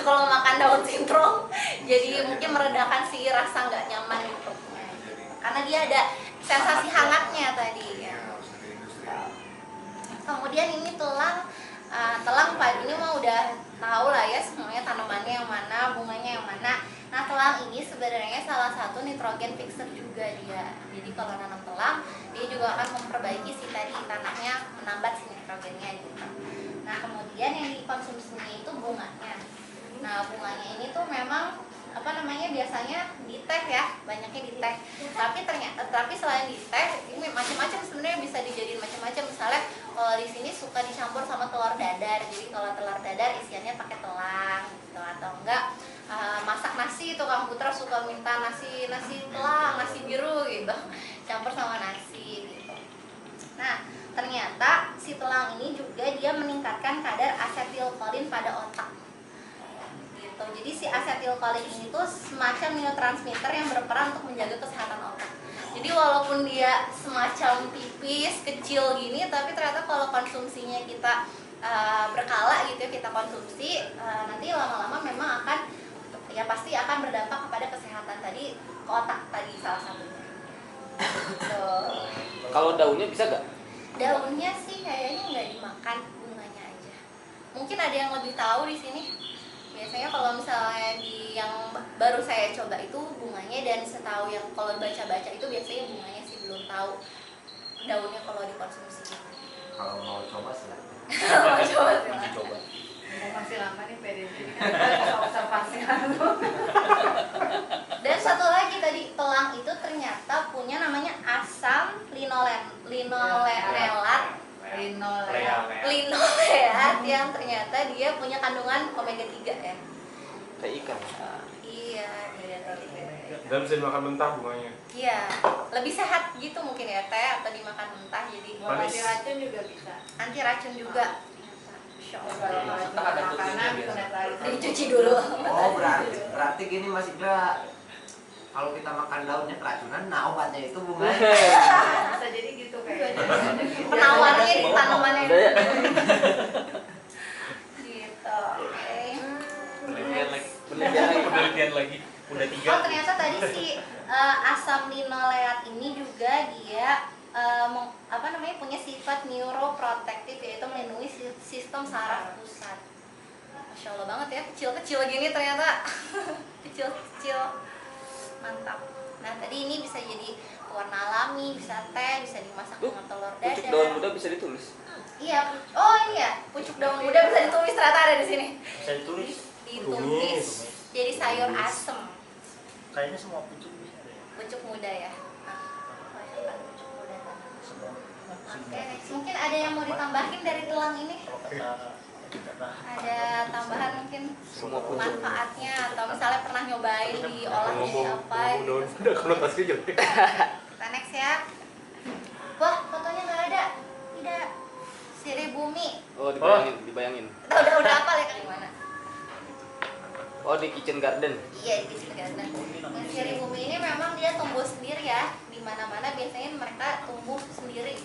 kalau makan daun sintrong. Jadi mungkin meredakan si rasa nggak nyaman di perutnya. Karena dia ada sensasi hangatnya tadi. Ya. Kemudian ini telang ini mah udah tahu lah ya semuanya, tanamannya yang mana, bunganya yang mana. Nah, telang ini sebenarnya salah satu nitrogen fixer juga dia. Jadi kalau nanam telang, dia juga akan memperbaiki si tadi tanahnya, menambah si nitrogennya gitu. Nah, kemudian yang dikonsumsinya itu bunganya. Nah, bunganya ini tuh memang biasanya di teh ya, banyaknya di teh. Tapi selain di teh, ini macam-macam sebenarnya, bisa dijadiin macam-macam. Misalnya kalau di sini suka dicampur sama telur dadar. Jadi kalau telur dadar isiannya pakai telang gitu, atau enggak masak nasi, tukang putra suka minta nasi telang, nasi biru gitu, campur sama nasi gitu. Nah, ternyata si telang ini juga dia meningkatkan kadar asetilkolin pada otak gitu. Jadi si asetilkolin ini tuh semacam neurotransmitter yang berperan untuk menjaga kesehatan otak. Jadi walaupun dia semacam tipis, kecil gini, tapi ternyata kalau konsumsinya kita berkala gitu ya, kita konsumsi, nanti lama-lama memang pasti akan berdampak kepada kesehatan tadi, ke otak tadi salah satunya. Kalau daunnya bisa gak? Daunnya sih kayaknya nggak dimakan, bunganya aja. Mungkin ada yang lebih tahu di sini. Biasanya kalau misalnya di yang baru saya coba itu bunganya, dan setahu yang kalau baca-baca itu biasanya bunganya sih, belum tahu daunnya kalau dikonsumsi. Kalau mau coba silakan. Mau coba silakan. Masih lama nih PDB, bisa observasi. Dan satu lagi tadi, telang itu ternyata punya namanya asam linoleat yang ternyata dia punya kandungan omega 3 ya. Kayak ikan. Iya, Dan bisa dimakan mentah bunganya. iya, lebih sehat gitu mungkin ya, teh atau dimakan mentah, jadi Manis. Anti racun juga bisa. anti racun juga. Kalau ada putihnya makanan biasa. Dicuci dulu. Oh, berarti gini Mas Iqra, kalau kita makan daunnya keracunan, nah obatnya itu bunganya. bisa jadi gitu kayaknya. Penawarnya di tanamannya gitu. Oke. Penelitian lagi. Udah 3. Oh, ternyata tadi si asam linoleat ini juga dia punya sifat neuroprotektif, yaitu melindungi sistem saraf pusat. Masya Allah banget ya, kecil-kecil gini ternyata. Kecil-kecil, mantap. Nah, tadi ini bisa jadi warna alami, bisa teh, bisa dimasak dengan telur dadar. Pucuk daun muda bisa ditulis. Iya, oh ini ya, pucuk daun muda bisa ditumis, ternyata ada di sini. Bisa ditulis. Ditumis jadi sayur asem. Kayaknya semua pucuk bisa deh. Pucuk muda ya. Nah, pucuk muda. Semua. Oke, next. Mungkin ada yang mau ditambahin dari tulang ini? Ada tambahan mungkin manfaatnya atau misalnya pernah nyobain diolah jadi apa gitu. Udah konotasinya jelek. Kita next ya. Wah, fotonya nggak ada. Tidak. Siri Bumi. Oh, dibayangin. Udah apa ya Kang gimana? Oh, di kitchen garden. Iya, di Kitchen Garden. Yang Siri Bumi ini memang dia tumbuh sendiri ya. Di mana-mana biasanya mereka tumbuh sendiri.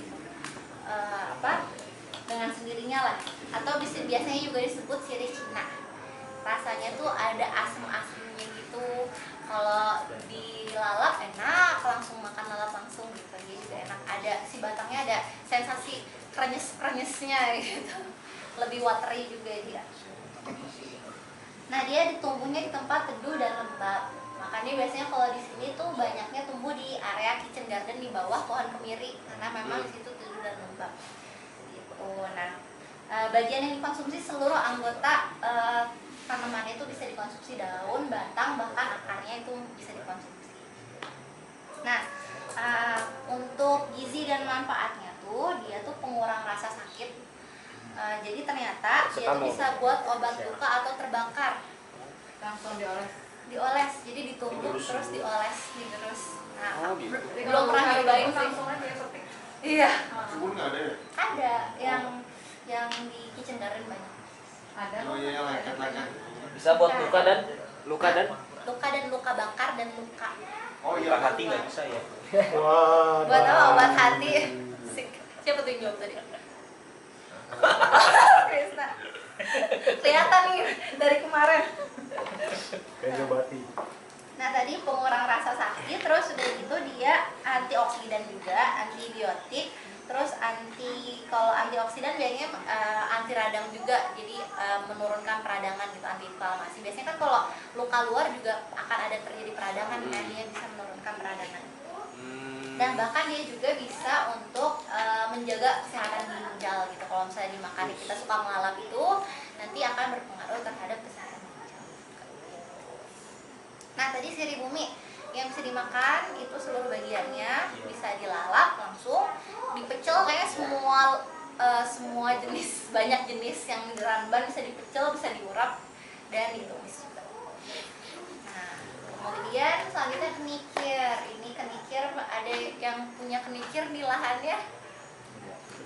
Dengan sendirinya lah. Atau biasanya juga disebut sirih Cina. Rasanya tuh ada asam-asamnya gitu. Kalau dilalap enak, langsung makan lalap langsung gitu. Dia juga enak. Ada si batangnya ada sensasi krenyes-krenyesnya gitu. Lebih watery juga dia. Nah, dia ditumbuhnya di tempat teduh dan lembab. Makanya biasanya kalau di sini tuh banyaknya tumbuh di area kitchen garden di bawah pohon kemiri karena memang di situ teduh dan lembab. Gitu. Nah, bagian yang dikonsumsi seluruh anggota tanamannya itu bisa dikonsumsi daun, batang, bahkan akarnya itu bisa dikonsumsi. Nah, untuk gizi dan manfaatnya tuh dia tuh pengurang rasa sakit. Jadi ternyata dia tuh bisa buat obat luka atau terbakar. Langsung dioles. Jadi ditumbuk terus dioles, digerus. Nah, gitu. belum pernah nyobain sih. Langsung aja petik. Iya. Kebun nggak ada ya? Ada yang di kitchen garden banyak. Ada. Oh iya, lengket-lengket. Bisa buat luka dan Luka dan luka bakar dan luka. Oh iya, hati nggak bisa ya. Wah. Buat apa obat hati? Siapa tuh yang jawab tadi? Krisna. Kelihatan nih dari kemarin. Kayak nyobati. Nah, tadi pengurang rasa sakit, terus udah gitu dia antioksidan juga, antibiotik, terus kalau antioksidan biasanya anti radang juga, jadi menurunkan peradangan gitu, anti inflamasi. Biasanya kan kalau luka luar juga akan ada terjadi peradangan kan, dia bisa menurunkan peradangan. Dan bahkan dia juga bisa untuk menjaga kesehatan ginjal gitu. Kalau misalnya dimakan, kita suka melalap itu nanti akan berpengaruh terhadap kesehatan ginjal. Nah, tadi sirih bumi yang bisa dimakan itu seluruh bagiannya, bisa dilalap langsung, dipecel kayak semua jenis, banyak jenis yang diramban bisa dipecel, bisa diurap dan ditumis juga. Nah, kemudian selanjutnya kenikir. Ini kenikir, ada yang punya kenikir di lahannya?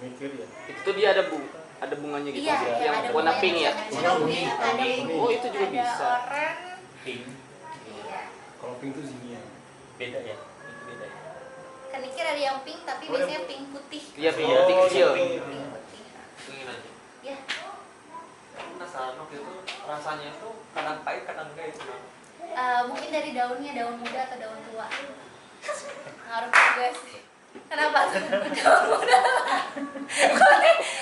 Mikir ya. itu tuh dia ada bunganya gitu. Iya, Yang ada warna bunganya pink ya. kecil-kecil, Warna kuning, ada kuning. kuning, Oh, itu juga ada bisa. oranye. Pink Iya. Kalau pink itu zinnia. beda ya. Itu beda ya. Kenikir ada yang pink tapi biasanya pink putih. Iya, pink Oh, putih kecil. pink. Pink putih. Pengen aja. Ya, Penasaran waktu itu rasanya tuh kadang pahit kadang enggak itu. mungkin dari daunnya, daun muda atau daun tua. Ngaruh juga sih. Kenapa? Daun muda.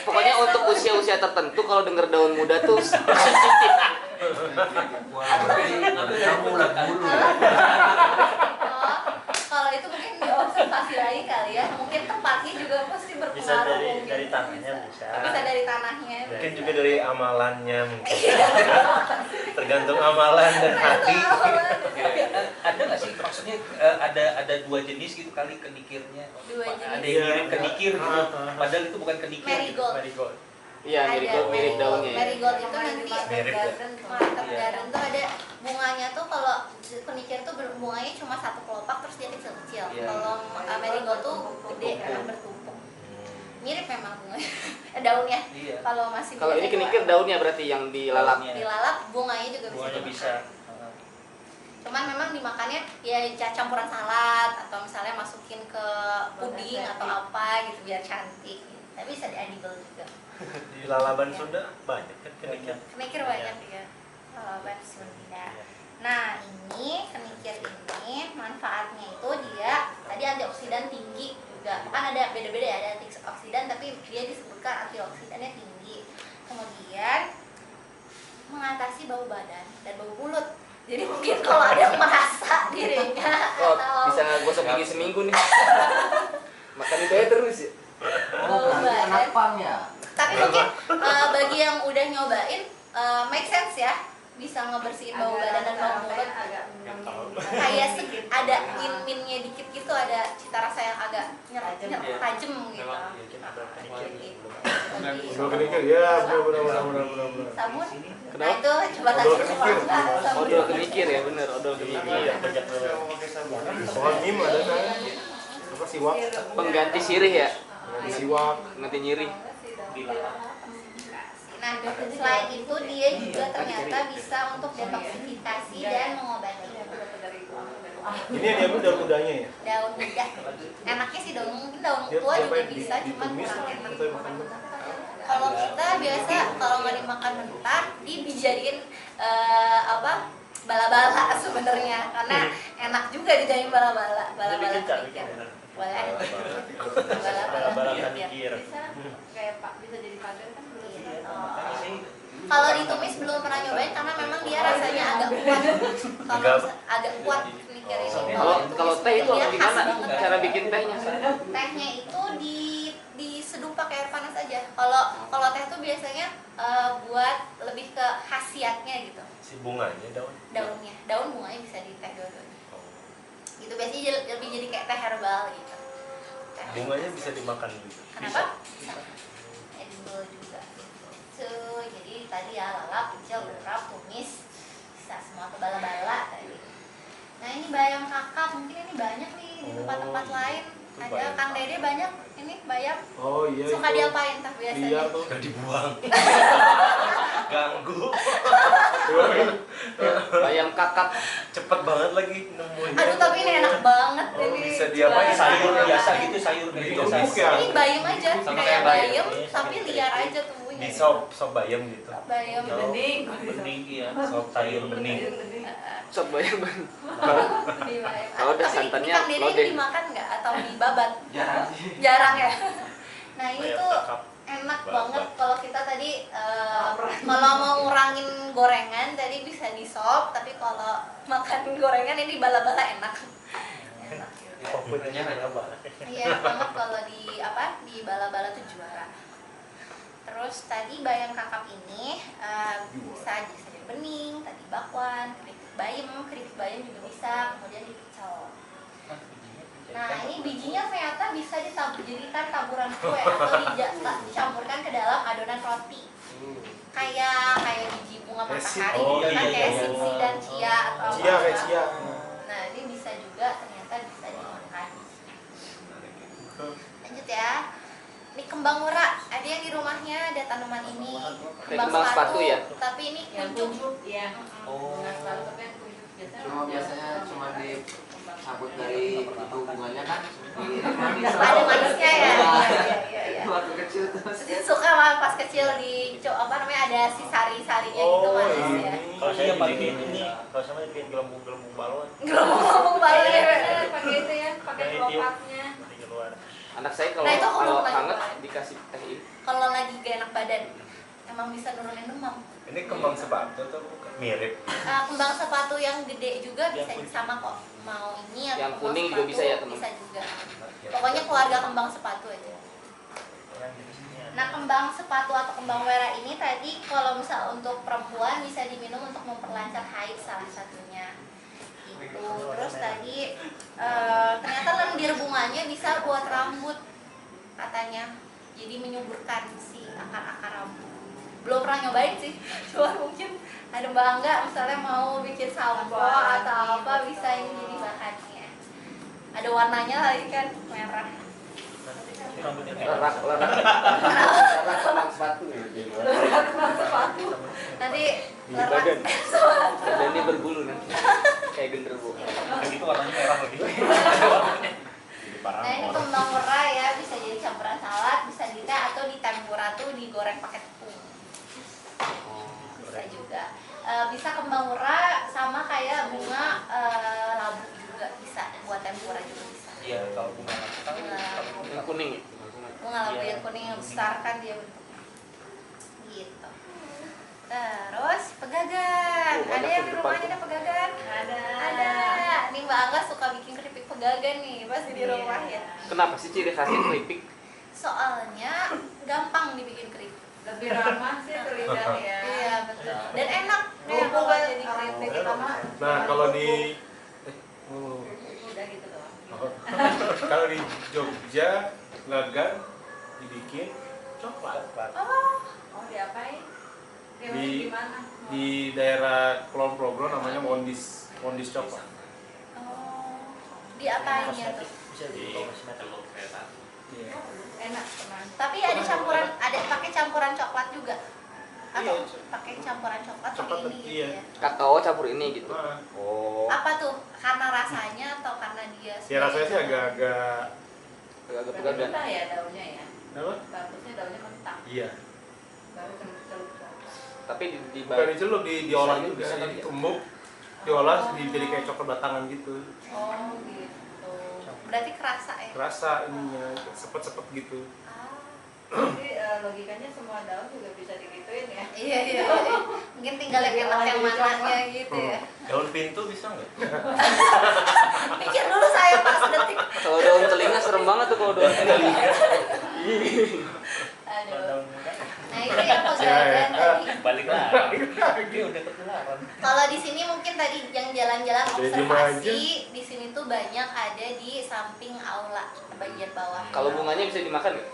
Pokoknya untuk usia-usia tertentu kalau denger daun muda tuh sensitif. Kamu lah dulu. Oh, kalau itu mungkin diobservasi lagi kali ya. Mungkin tempatnya juga pasti Bisa berpengaruh. mungkin. dari tanahnya bisa. Bisa dari tanahnya. Mungkin juga dari amalannya mungkin. Tergantung amalan dan hati. Tapi ada nggak sih maksudnya ada dua jenis gitu kali kenikirnya? Dua jenis. Ada yang mirip kenikir gitu. Padahal itu bukan kenikir. Marigold. Marigold. Iya, mirip daunnya. Ya. Marigold itu nanti Mirip ya? market garden tuh ada bunganya tuh, kalau kenikir tuh bunganya cuma satu kelopak terus dia kecil-kecil. Iya. Kalau marigold tuh gede kan bertumpuk. Mirip memang bunganya. Daunnya. Iya. Kalau masih Kalau ini biasa kenikir daunnya berarti yang dilalap. Daunnya. dilalap, bunganya juga bisa. Bunganya dimakan. bisa. Cuman memang dimakannya ya campuran salad atau misalnya masukin ke puding atau apa gitu biar cantik. Tapi bisa di-edible juga. Di Lalaban Sunda banyak kan kenikir. Kenikir banyak ya. Lalaban Sunda. Nah, ini kenikir ini manfaatnya itu dia tadi antioksidan tinggi juga. Kan ada beda-beda ya, ada antioksidan tapi dia disebutkan antioksidannya tinggi. Kemudian mengatasi bau badan dan bau mulut. Jadi mungkin kalau ada yang merasa dirinya Oh, atau bisa gosok gigi seminggu nih. Makan itu aja terus ya. bau badan. Anak pang ya. Tapi mungkin bagi yang udah nyobain make sense ya. bisa ngebersihin bau badan dan bau mulut. agak Kayak ada min-minnya dikit gitu, ada cita rasa yang agak Tajam. tajam gitu. Memang iya, ada penikir. Odol kenikir, ya benar. Sabun. Kenapa? Nah itu coba Odol kasih kenikir. sabun. Odol kenikir ya bener, odol kenikir. Iya, banyak banget. Soal mim ada kan? Apa siwak? Pengganti sirih ya, Ada siwak. nanti nyirih. Nah, selain itu dia juga ternyata bisa untuk detoksifikasi dan mengobati. Ini yang diambil daun mudanya ya? Daun muda. Enaknya sih mungkin daun Dia tua juga diapain? bisa, cuman Ditumis kurang enak. atau dimakan mentah? Kalau kita biasa kalau nggak dimakan mentah, dijadiin bala-bala sebenarnya, karena enak juga dijadiin bala-bala kenikir. Boleh. Bala-bala kenikir. Bisa kayak Pak bisa jadi pagar kan belum. Kalau ditumis belum pernah nyobain karena memang dia rasanya agak kuat. Kalau agak kuat kenikir ini. Kalau teh itu dia gimana? khas banget. Cara bikin tehnya? Tehnya itu diseduh pakai air panas aja. Kalau teh tuh biasanya buat lebih ke khasiatnya gitu. Si bunganya daun. Daun bunganya bisa di teh dua-duanya. Gitu biasanya lebih jadi kayak teh herbal gitu. Bunganya bisa dimakan gitu. Kenapa? Bisa. Edible juga. So, jadi tadi ya lalap, kecil, berap, tumis, bisa semua ke bala-bala tadi. Nah ini bayam kakap, mungkin ini banyak nih di tempat-tempat lain. Ada bayam Kang Dede banyak ini bayam. Oh iya. Suka itu. diapain tah biasanya? Liar tuh. Udah dibuang. Ganggu. Bayam kakap. Cepet banget lagi nemuinnya. Aduh tapi ini enak banget Oh, ini. bisa diapain? Sayur biasa gitu, sayur biasa. Tumbuk ya? Ini bayam aja, Sama kayak kayak bayam. bayam tapi liar aja tumbuhnya. Di sop bayam gitu. Bayam. Bening. Bening ya. Sop sayur bening. Sop bayam. Di bayam. Kalau udah Tapi santannya Kang Dede lodeh. ini dimakan nggak atau dibabat? Jarang. Jarang ya. Nah ini Bayam tuh kakap. enak Babat. banget kalau kita tadi kalau mau ngurangin gorengan tadi bisa di sop, tapi kalau makan gorengan ini bala-bala enak. Enak. Favoritnya hanya banget. Iya enak banget kalau di bala-bala tuh juara. Terus tadi bayam kakap ini bisa jadi bening, tadi bakwan, keripik bayam juga bisa, kemudian dipecel. Nah ini bijinya ternyata bisa dijadikan taburan kue atau dicampurkan ke dalam adonan roti. Kayak biji bunga matahari Oh, gitu kan, iya, kayak iya. sipsi dan chia atau Cia apa. kayak cia. Nah ini bisa juga ternyata bisa dimakan. Lanjut ya. Ini kembang ura, ada yang di rumahnya ada tanaman ini. Kembang sepatu ya? Tapi ini Yang kuncup. kuncup ya. Oh. Nah, selalu tapi yang kuncup biasanya. Cuma biasanya cuma dicabut dari itu bunganya kan. Ada manisnya ya. Iya. Waktu kecil tuh. Suka mah pas kecil ada si sari-sarinya gitu Oh manis ya. ini. Kalau saya Iya, paling dibikin ini. kalau sama dibikin gelembung-gelembung balon. Ngomong balik ya. Pakai itu ya, pakai Yang kelopaknya. Di luar. Anak saya kalau Nah, itu kalau ngomong lagi. hangat dikasih teh ini. Kalau lagi gak enak badan, emang bisa nurunin demam. Ini kembang sepatu tuh bukan? Mirip. Kembang sepatu yang gede juga bisa sama kok. Mau ini atau Yang kembang kuning juga sepatu, bisa ya, teman? Bisa juga. Pokoknya keluarga kembang sepatu aja. Nah, kembang sepatu atau kembang wera ini tadi kalau misal untuk perempuan bisa diminum untuk memperlancar haid salah satunya. Itu. Terus tadi ternyata lendir bunganya bisa buat rambut katanya. Jadi menyuburkan si akar-akar rambut. Belum pernah nyobain sih. Cuma mungkin ada Mbak Angga misalnya mau bikin sampo atau apa bisa ini jadi bahannya. Ada warnanya lagi kan merah. Lerak kembang sepatu ya. Nanti Badan. lerak. Dan dia berbulu nanti. Kayak genderuwo. Yang itu warnanya merah lagi. Jadi parah. Nah ini kembang merah ya, bisa jadi campuran salad, bisa di teh atau di tempura tuh digoreng pakai tepung. Bisa juga. Bisa kembang merah sama kayak bunga labu juga bisa buat tempura juga bisa. Iya, kalau bunga tahu. Yang kuning ya. Bunga labu yang kuning yang besar kan dia bentuknya. Gitu. Terus pegagan. Oh, Ada ada yang tuh di depan rumahnya tuh. ada pegagan? Ada. Nih Mbak Angga suka bikin keripik pegagan nih pasti di rumah ya. Kenapa sih ciri khasnya keripik? Soalnya gampang dibikin keripik. Lebih ramah sih ke lidah ya. Iya betul. Dan enak. Mumpung pertama. Nah, kalau di Udah gitu doang. kalau di Jogja Lagan dibikin coklat Oh diapain? Di- Di mana? di daerah Kulon Progo namanya Mondis coklat. Oh, diapainnya tuh? Bisa di kosmetik. Iya. Enak teman. Tapi ada campuran, ada pakai campuran coklat juga. Atau Iya, pakai campuran coklat coklat, pakai ini gitu iya. ya. Kakao campur ini gitu. Nah, Oh. Apa tuh? Karena rasanya atau karena dia ya rasanya sih agak-agak Agak Berarti pegagan. mentah ya daunnya ya. apa? Bagusnya daunnya mentah. Iya. Baru celup-celup. Tapi di Bukan dicelup, diolah Bisa juga, kali ya? ditumbuk, diolah jadi kayak coklat batangan gitu. Oh gitu. berarti kerasa ya. Kerasa ininya, sepet-sepet gitu. Jadi logikanya semua daun juga bisa digituin ya. Iya iya. Mungkin tinggal yang enak yang mananya gitu ya. Daun pintu bisa nggak? Pikir dulu saya Pak sedetik. Kalau daun telinga serem banget tuh kalau daun telinga. Aduh. Nah itu yang mau saya bilang tadi. Balik lagi udah ketularan. Kalau di sini mungkin tadi yang jalan-jalan Jadi observasi di sini tuh banyak ada di samping aula bagian bawah. Kalau bunganya bisa dimakan nggak?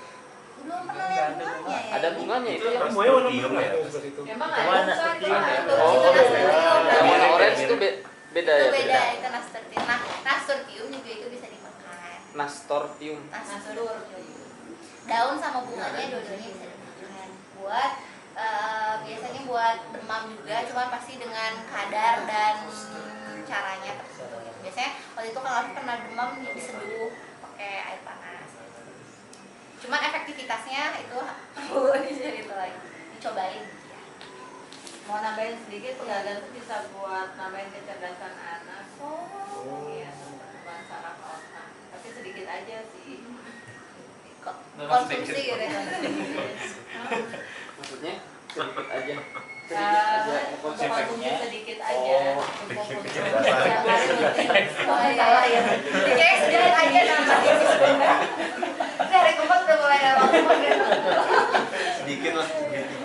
Belum pernah lihat bunganya ya. Ada bunganya itu ya. Semuanya warna Nasturtium merah ya? ya sebelah situ. Emang Itu ada mana bukan? seperti Cuma ini? itu. Oh, Itu beda. nasturtium. Yang warna Mirip, orange itu mirip. beda Itu ya. beda, itu nasturtium. Nah, nasturtium juga itu bisa dimakan. Nasturtium. Nasturtium. Daun sama bunganya dua-duanya bisa dimakan. Buat biasanya buat demam juga, cuma pasti dengan kadar dan caranya tertentu. Biasanya waktu itu kalau aku kena demam diseduh pakai air panas. Cuman efektivitasnya itu perlu itu lagi dicobain. Mau nambahin sedikit, pegagan itu bisa buat nambahin kecerdasan anak. Oh, Iya, bukan saraf otak. Tapi sedikit aja sih. kok Memang konsumsi sedikit. gitu ya. Maksudnya sedikit aja. Sedikit Nah, aja. untuk Konsumsi. konsumsi sedikit aja. Oh. Untuk konsumsi Kecerdasan. yang hari rutin. Oh salah ya. Kayak sedikit aja namanya. Dari kumpul udah mulai lewat Sedikit lah,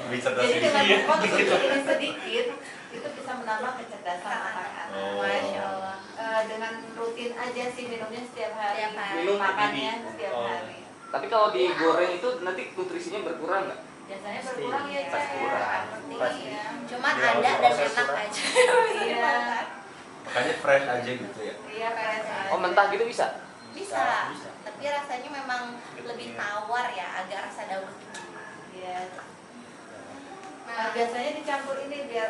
bisa Jadi dengan sedikit. mengkonsumsi ini sedikit, itu bisa menambah kecerdasan anak-anak. Oh. Masya Allah. Dengan rutin aja sih minumnya setiap hari. Setiap hari. Minum Makannya ini. setiap Oh. hari. Tapi kalau digoreng itu nanti nutrisinya berkurang nggak? Biasanya berkurang ya, Pasti Cek. kurang. Pasti. Pasti. Cuman Ya, ada dan proses enak kurang. aja. Iya. Makanya fresh aja gitu ya. Iya, fresh aja. Oh, mentah gitu bisa? Bisa. Tapi rasanya memang lebih tawar ya, agak rasa daun. Iya. Nah, Biasanya dicampur ini biar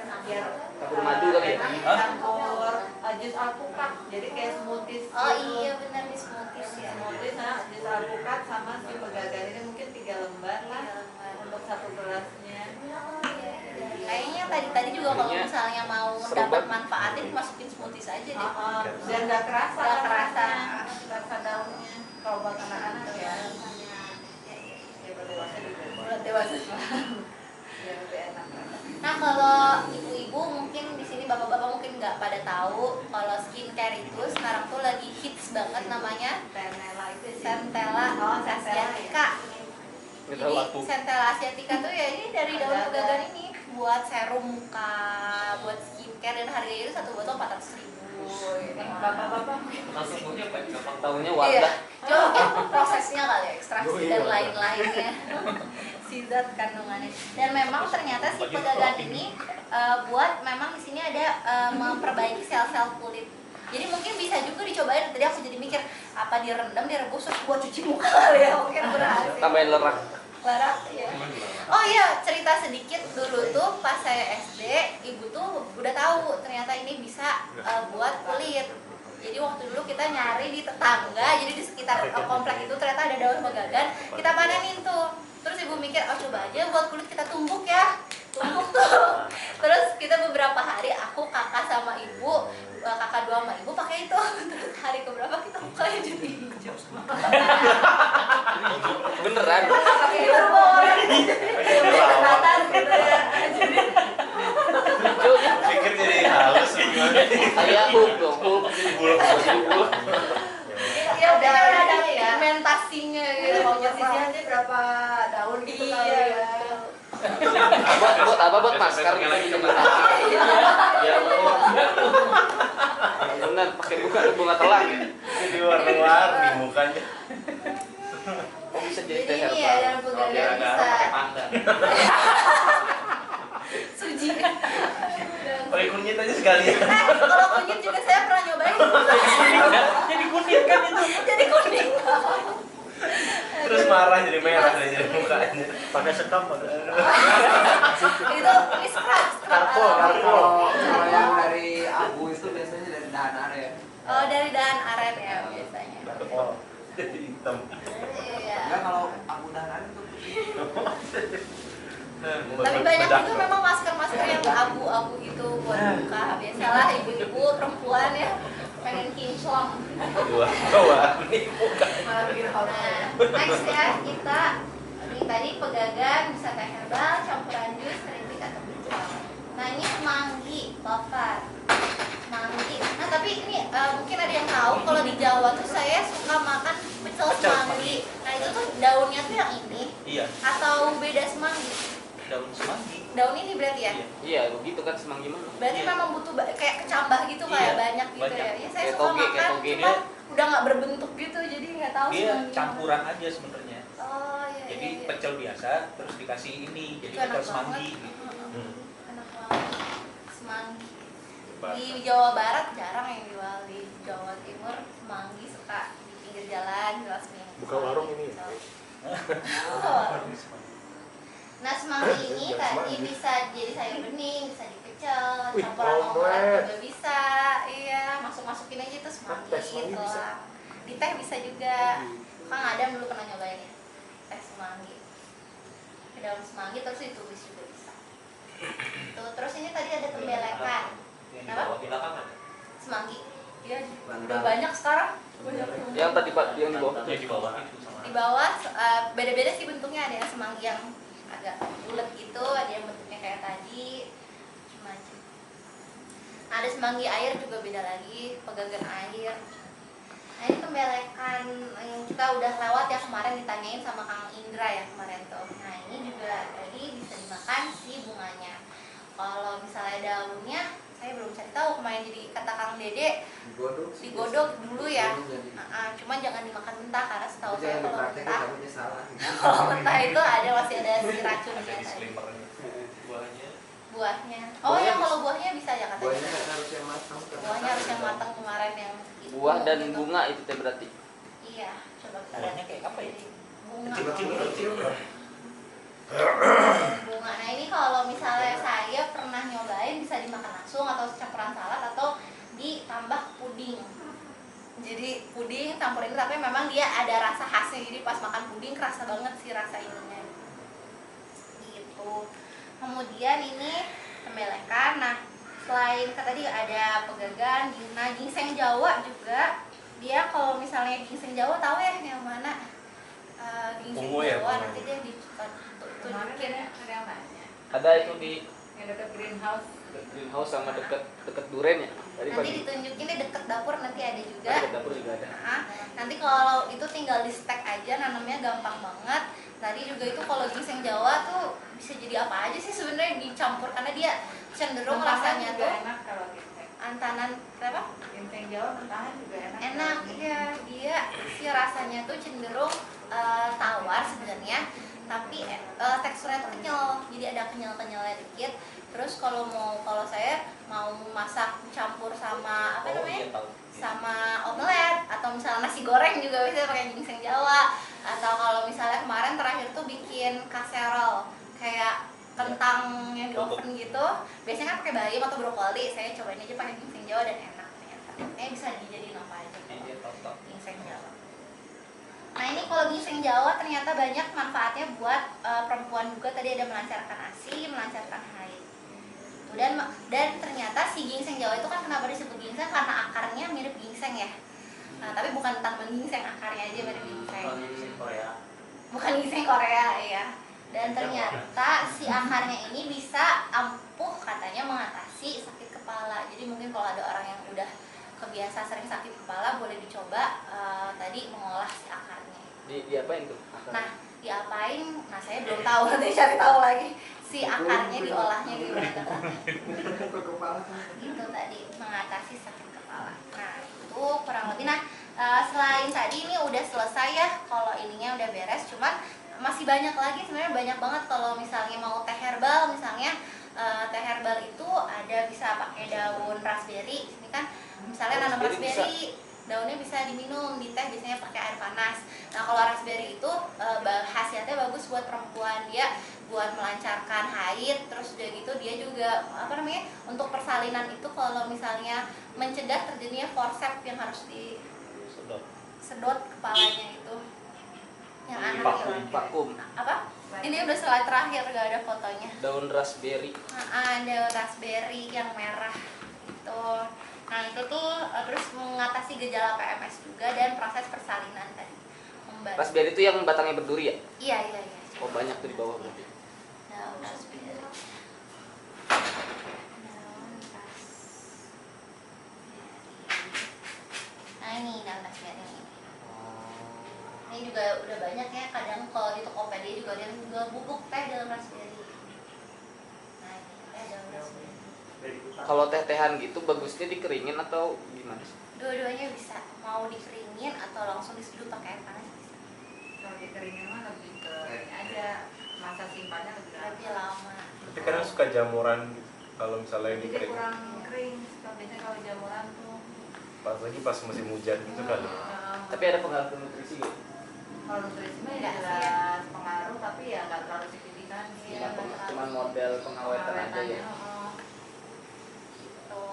Campur madu kali ya? campur jus alpukat. Jadi kayak smoothies. oh gitu. iya benar di smoothies ya. Smoothies, nah jus alpukat sama si pegagan ini mungkin 3 lembar lah untuk 1 gelasnya. Kayaknya tadi juga kalau Kayaknya misalnya mau seru dapat banget. manfaatnya dimasukin smoothies aja deh. Biar nggak kerasa. Nggak kerasa. Rasa daunnya. Kalau buat anak-anak ya. Ya buat dewasa juga. Buat dewasa. Biar lebih enak. Nah kalau ibu-ibu mungkin di sini bapak-bapak mungkin nggak pada tahu kalau skincare itu sekarang tuh lagi hits banget namanya Penela itu sih. Centella Oh, Centella, asiatica. Nggak Jadi tahu. Centella asiatica tuh ya ini dari daun Ada. pegagan ini buat serum muka, buat skincare dan harganya itu satu botol 400.000. Bapak-bapak mungkin Langsung punya apa? Gampang Tahunya Iya. wadah. Cuma mungkin prosesnya kali ya, ekstraksi Oh, iya, dan wadah. lain-lainnya. Si zat kandungannya. Dan memang ternyata si pegagan ini buat memang di sini ada memperbaiki sel-sel kulit. Jadi mungkin bisa juga dicobain. Tadi aku jadi mikir apa direndam, direbus terus buat cuci muka kali ya, mungkin berhasil. Tambahin lerak. Lerak ya. Oh iya, cerita sedikit dulu tuh pas saya SD, ibu tuh udah tahu ternyata ini bisa buat kulit. Jadi waktu dulu kita nyari di tetangga, jadi di sekitar komplek itu ternyata ada daun pegagan, kita panenin tuh. Terus ibu mikir, oh coba aja buat kulit kita tumbuk ya, tumbuk tuh. Terus kita beberapa hari, aku, kakak sama ibu, kakak 2 sama ibu pakai itu. Terus hari keberapa kita mukanya jadi hijau. Beneran? pakai itu orang kelihatan gitu ya. Jadi Hijau ya? Pikir jadi halus gimana? Kayak Hulk dong. Hulk. Hulk. Ya udah ada ya. pigmentasinya gitu. Komposisinya aja berapa daun gitu kali Iya, ya. betul. Buat apa? Buat masker gitu. Ya, Kayak bunga telang ya. Jadi warna-warni mukanya. Oh bisa jadi Jadi teh ini herbal. ya dalam pegadaian Biar bisa pakai pandan. suji. Pakai kunyit aja sekalian. Kalau kunyit juga saya pernah nyobain. Jadi kunyit kan itu. Jadi kuning. Terus marah jadi merah deh jadi mukanya. Pakai sekam ada. Itu ini scrub Karpo. Kalau yang dari abu itu biasanya dari dahan aren. Oh dari dahan aren ya biasanya. Oh. Jadi hitam. Iya. Enggak, kalau abu dahan aren itu Tapi banyak juga memang masker-masker yang abu-abu gitu buat muka. Biasalah ibu-ibu perempuan ya pengen kinclong. Dua nih muka. Nah, next ya kita ini tadi pegagan bisa teh herbal, campuran jus, keripik atau pecel. Nah ini semanggi, bapak. Semanggi. Nah tapi ini mungkin ada yang tahu kalau di Jawa tuh saya suka makan pecel semanggi. Nah itu tuh daunnya tuh yang ini Iya, atau beda semanggi? daun semanggi. Daun ini berarti ya? Iya. Iya begitu kan semanggi mana? Berarti Iya. memang butuh kayak kecambah gitu kayak Iya, banyak gitu banyak. ya. Ya saya Kayak suka toge, kayak makan toge. cuma udah nggak berbentuk gitu jadi nggak tahu Dia semanggi campuran aja sebenarnya. mana. Oh iya. Jadi iya, iya. pecel biasa terus dikasih ini, jadi Itu enak pecel semanggi. banget. gitu. Enak banget. Semanggi. Di Jawa Barat jarang yang jual, di Jawa Timur semanggi suka di pinggir jalan jual semanggi. Buka warung ini ya. Nah semanggi ini Jangan tadi semanggi. bisa jadi sayur bening, bisa dipecel, Wih, campuran omelet omelet. juga bisa. Iya, masuk-masukin aja tuh semanggi, Teh semanggi bisa. tulang. Di teh bisa juga. Kang Adam dulu pernah nyobain ya, teh semanggi. Ke daun semanggi terus ditumis juga bisa. Tuh, terus ini tadi ada tembelekan. Yang Kenapa? dibawa di lapangan. Semanggi. Iya, udah Bandang. banyak sekarang. Banyak. Yang tadi Pak yang di bawah. Ya di bawah itu sama. Di bawah beda-beda sih bentuknya, ada yang semanggi yang agak bulat gitu, ada yang bentuknya kayak tadi, macam. Ada semanggi air juga beda lagi, pegagan air. Nah ini tembelekan yang kita udah lewat ya kemarin ditanyain sama Kang Indra ya kemarin tuh. Nah ini juga tadi bisa dimakan si bunganya. Kalau misalnya daunnya, saya belum cari tahu kemarin jadi kata Kang Dede digodok dulu ya. Cuman jangan dimakan mentah karena setahu saya kalau mentah salah. kalau mentah itu ada masih ada si racunnya Ada tadi. disclaimer-nya. Buahnya. Buahnya. Oh ya kalau buahnya bisa ya katanya. Buahnya harus yang matang. Buahnya harus yang matang kemarin yang itu, Buah dan gitu. bunga itu teh berarti. Iya, coba kita Buahnya lihat. kayak apa ya? Bunga. Kecil-kecil. Bunga. Nah ini kalau misalnya saya pernah nyobain bisa dimakan langsung atau campuran salad atau ditambah puding. Jadi puding campurin tapi memang dia ada rasa khasnya. Jadi pas makan puding kerasa banget sih rasa ininya. Gitu. Kemudian ini tembelekan. Nah selain tadi ada pegagan, ginseng Jawa juga. Dia kalau misalnya ginseng Jawa tahu ya yang mana? Ginseng Ungu ya, Jawa ungu. nanti dia tunjukin ya. Ada yang nanya. Ada itu di Yang dekat greenhouse. greenhouse sama deket duren ya. Tadi Nanti pagi. ditunjukin di deket dapur nanti ada juga. Dekat dapur juga ada. Nah, nanti kalau itu tinggal di stack aja, nanamnya gampang banget. Tadi juga itu kalau ginseng Jawa tuh bisa jadi apa aja sih sebenarnya dicampur karena dia cenderung Mentahan rasanya juga tuh enak kalau ginseng. antanan apa? Ginseng Jawa mentahan juga enak. Enak, iya dia si rasanya tuh cenderung tawar sebenarnya, tapi teksturnya tuh kenyal, jadi ada kenyal-kenyalnya dikit. Terus kalau saya mau masak campur sama apa Oh, namanya? iya, tahu. Sama omelet atau misalnya nasi goreng juga bisa pakai ginseng Jawa, atau kalau misalnya kemarin terakhir tuh bikin kaserol kayak kentang yang di oven gitu, biasanya kan pakai bayam atau brokoli, saya cobain aja pakai ginseng Jawa dan enak ternyata. Bisa dijadiin apa aja Iya, tahu. ginseng Jawa. Nah ini kalau ginseng Jawa ternyata banyak manfaatnya buat perempuan juga. Tadi ada melancarkan ASI, melancarkan haid. Dan ternyata si ginseng Jawa itu kan kenapa disebut ginseng karena akarnya mirip ginseng ya. Nah tapi bukan tanaman ginseng, akarnya aja mirip ginseng. Ginseng Korea. Bukan ginseng Korea ya. Dan ternyata si akarnya ini bisa ampuh katanya mengatasi sakit kepala. Jadi mungkin kalau ada orang yang udah kebiasa sering sakit kepala boleh dicoba tadi mengolah si akarnya. Diapain tuh? Nah, diapain? Nah, saya belum tahu, nanti cari tahu lagi. Si akarnya diolahnya gimana. Gitu tadi, mengatasi sakit kepala. kepala. Nah itu kurang lebih. Nah selain tadi ini udah selesai ya, kalau ininya udah beres, cuman masih banyak lagi sebenarnya, banyak banget. Kalau misalnya mau teh herbal misalnya, teh herbal itu ada bisa pakai daun raspberry. Ini kan misalnya nanam raspberry, daunnya bisa diminum di teh, biasanya pakai air panas. Nah kalau raspberry itu khasiatnya bagus buat perempuan, dia buat melancarkan haid, terus udah gitu dia juga untuk persalinan itu kalau misalnya mencegah terjadinya forceps yang harus disedot kepalanya itu, yang anak vakum. apa? Ini udah slide terakhir, gak ada fotonya. Daun raspberry. Daun raspberry yang merah itu. Nah itu tuh terus mengatasi gejala PMS juga dan proses persalinan tadi. Raspberry itu yang batangnya berduri ya? Iya. Oh banyak tuh di bawah berarti. Daun raspberry. Nah ini daun raspberry. Ini juga udah banyak ya, kadang kalau di Tokopedia juga ada yang jual bubuk teh daun raspberry. Nah ini teh daun raspberry. Kalau teh-tehan gitu bagusnya dikeringin atau gimana? Dua-duanya bisa, mau dikeringin atau langsung diseduh pakai air panas bisa. Kalau dikeringin mah lebih ke ini aja, masa simpannya Lebih lama. Tapi kadang suka jamuran gitu, kalau misalnya yang jadi dikering. kurang kering. Biasanya kalau jamuran tuh Pas musim hujan gitu kan. Tapi ada pengaruh nutrisi gitu? kalau nutrisi mah Enggak ya sih jelas pengaruh, tapi ya nggak terlalu signifikan. Cuma model pengawetan aja ya. Gitu.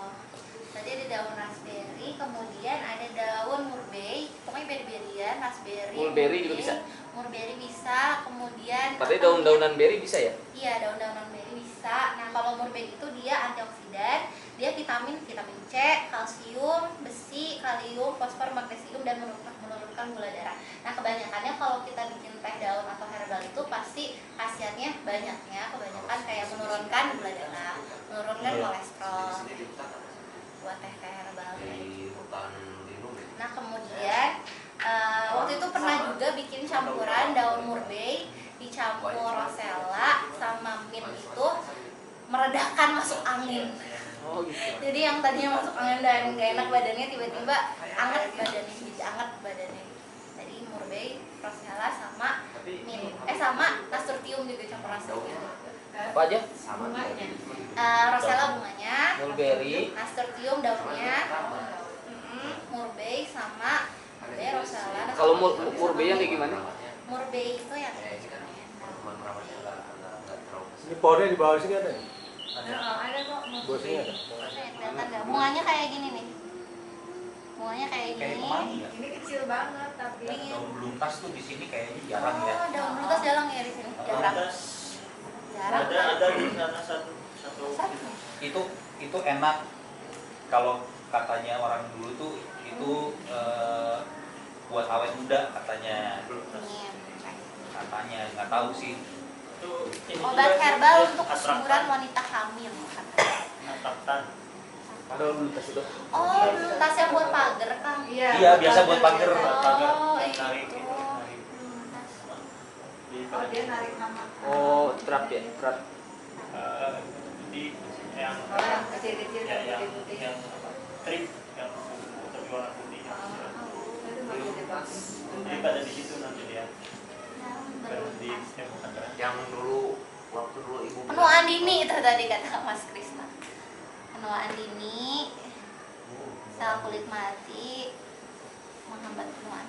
Tadi ada daun raspberry, kemudian ada daun murbei, pokoknya beri-berian, raspberry. Mulberry juga bisa? Mulberry bisa, kemudian Berarti daun-daunan berry bisa ya? Iya, daun-daunan berry bisa. Nah, kalau murbei itu dia antioksidan, dia vitamin C, kalsium, besi, kalium, fosfor, magnesium, dan menurunkan gula darah. Nah, kebanyakannya kalau kita bikin teh daun atau herbal itu pasti khasiatnya kebanyakan kayak menurunkan gula darah, menurunkan kolesterol buat teh herbal. Nah, kemudian waktu itu pernah juga bikin campuran daun murbei dicampur rosella sama mint itu meredakan masuk angin. Oh gitu. Jadi yang tadinya masuk angin dan gak enak badannya tiba-tiba anget badannya, jadi anget badannya. Jadi murbei, rosella sama mint, sama nasturtium juga campur nasturtium. Apa aja? Bunganya. Rosella bunganya, Mulberry. nasturtium daunnya, murbei sama rosella. Kalau murbei yang kayak gimana? Murbei itu yang Ini pohonnya di bawah sini ada nih? Ada kok. Bawah sini ada? kelihatan nggak? Bunganya kayak gini nih. Bunganya kayak gini. Ini kecil banget tapi. Daun beluntas tuh di sini kayaknya jarang ya. Oh, daun beluntas jarang ya di sini. Jarang. Ada di sana satu. Itu enak kalau katanya orang dulu tuh itu buat awet muda katanya nggak tahu sih. Obat herbal untuk kesuburan wanita hamil katanya. Daun beluntas itu. Oh, beluntas yang buat pagar kan? Iya, biasa buat pagar. Oh, itu. Oh, dia narik nama. Oh, trap ya, trap. Di yang Yang kecil-kecil yang putih-putih. yang apa? Trip yang berwarna putih. Itu baru dipakai. Jadi pada di situ nanti dia berhenti Yang dulu waktu dulu ibu Penuaan dini itu tadi kata Mas Krisna. Penuaan dini, sel kulit mati, menghambat penuaan.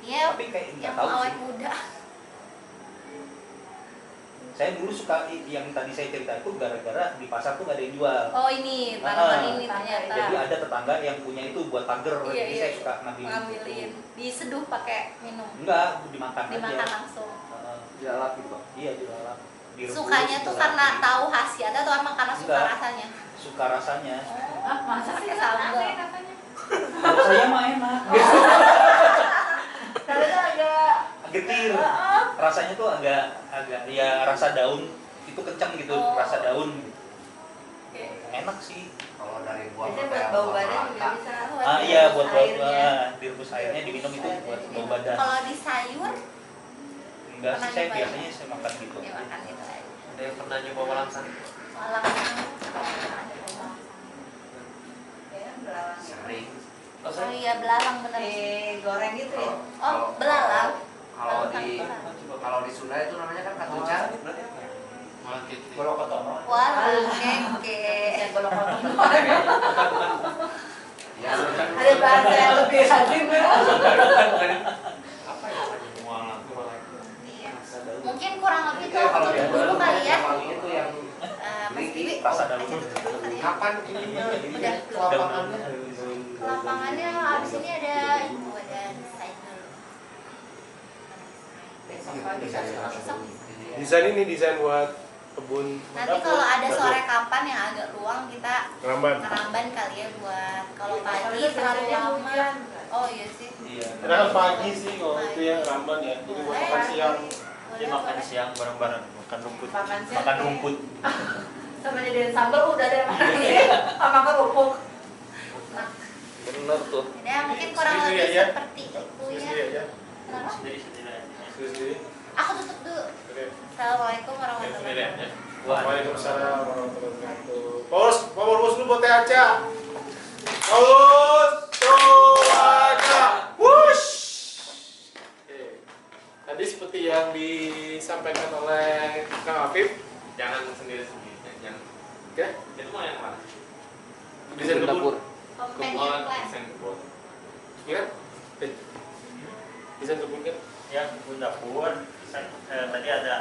Dia Tapi kayak nggak yang tahu awet sih. muda. Saya dulu suka yang tadi saya cerita itu gara-gara di pasar tuh nggak ada yang jual. Oh ini tanaman ini ternyata. Jadi ada tetangga yang punya itu buat pagar. Iya, Jadi iya. saya suka Ngambilin, diseduh pakai minum, Enggak, dimakan dimakan aja. langsung. Dilalap gitu, Pak. Iya, dilalap. Direbus, Sukanya tuh dilalap. karena tahu khasiatnya atau emang karena suka Enggak. rasanya? Suka rasanya. Masa pakai sambal? Kalau saya mah enak. Kalau itu agak Getir. Rasanya tuh agak ya rasa daun itu kencang gitu, Oh. rasa daun. Enak sih. kalau dari buah biasanya buat bau badan juga bisa. Iya, buat airnya. direbus airnya diminum itu buat bau badan. Kalau di sayur, Enggak sih, pernah saya nyobain? biasanya saya makan gitu. ya makan itu aja. Ada yang pernah nyoba walang Walang. Ya, belalang. belalang bener. goreng gitu ya. Oh, belalang. Kalau di Sunda itu namanya kan katuca. Kalau kotono. Wah, keke. Yang golong-golong. Ya, Ada bahasa yang lebih lazim ya. Apa ya? Iya. Mungkin kurang lebih itu tuh ya kalau di dulu kali ya. wangi itu yang Mas Bibi, rasa aja tutup dulu kali ya. kapan ininya Udah. kelapangannya? Lapangannya abis ini ada itu, ada desain dulu. Besok. Desain ini desain buat kebun Nanti kalau ada sore kapan yang agak luang kita Ramban. ngeramban kali ya buat kalau pagi terlalu lama. Oh iya sih. Iya. Karena kan pagi sih kalau itu ya Ramban ya. Jadi buat makan siang. Dia makan siang bareng-bareng, makan rumput. Makan siang. Makan rumput. Sama jadiin sambal udah ada yang makan sama kerupuk. Bener tuh. Ya mungkin kurang Sendiri lebih aja. seperti itu Sendiri ya. aja. Kenapa? Sendiri-sendiri aja. Sendiri. Aku tutup dulu. Oke. Assalamualaikum warahmatullahi wabarakatuh. Waalaikumsalam warahmatullahi wabarakatuh. Paulus dulu buat Teh Aca. Paulus, Aca. Wush. Oke. Tadi seperti yang disampaikan oleh Kang Afif, Jangan sendiri-sendiri. Jangan. oke? Itu mau yang mana? Desain kebun. Companion class. Desain kebun. Iya? Eh, Desain kebun kan? Ya, kebun dapur. Tadi ada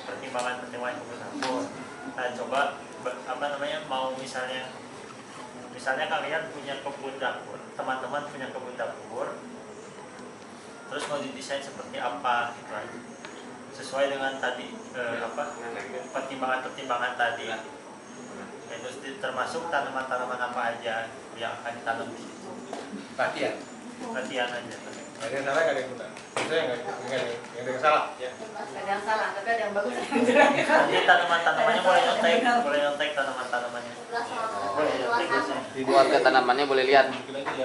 pertimbangan kebun dapur. Nah, coba mau misalnya kalian punya kebun dapur, teman-teman punya kebun dapur, terus mau didesain seperti apa gitu aja. Sesuai dengan tadi pertimbangan tadi. Itu termasuk tanaman-tanaman apa aja yang akan ditanam di situ. Latihan aja. Ada yang salah, nggak ada yang benar. Saya nggak ada yang salah. Ya. Ada yang salah, tapi ada yang bagus. Jadi tanaman-tanamannya boleh nyontek tanaman-tanamannya. Sebelah sana. Boleh nyontek biasanya. Keluarga tanamannya boleh lihat.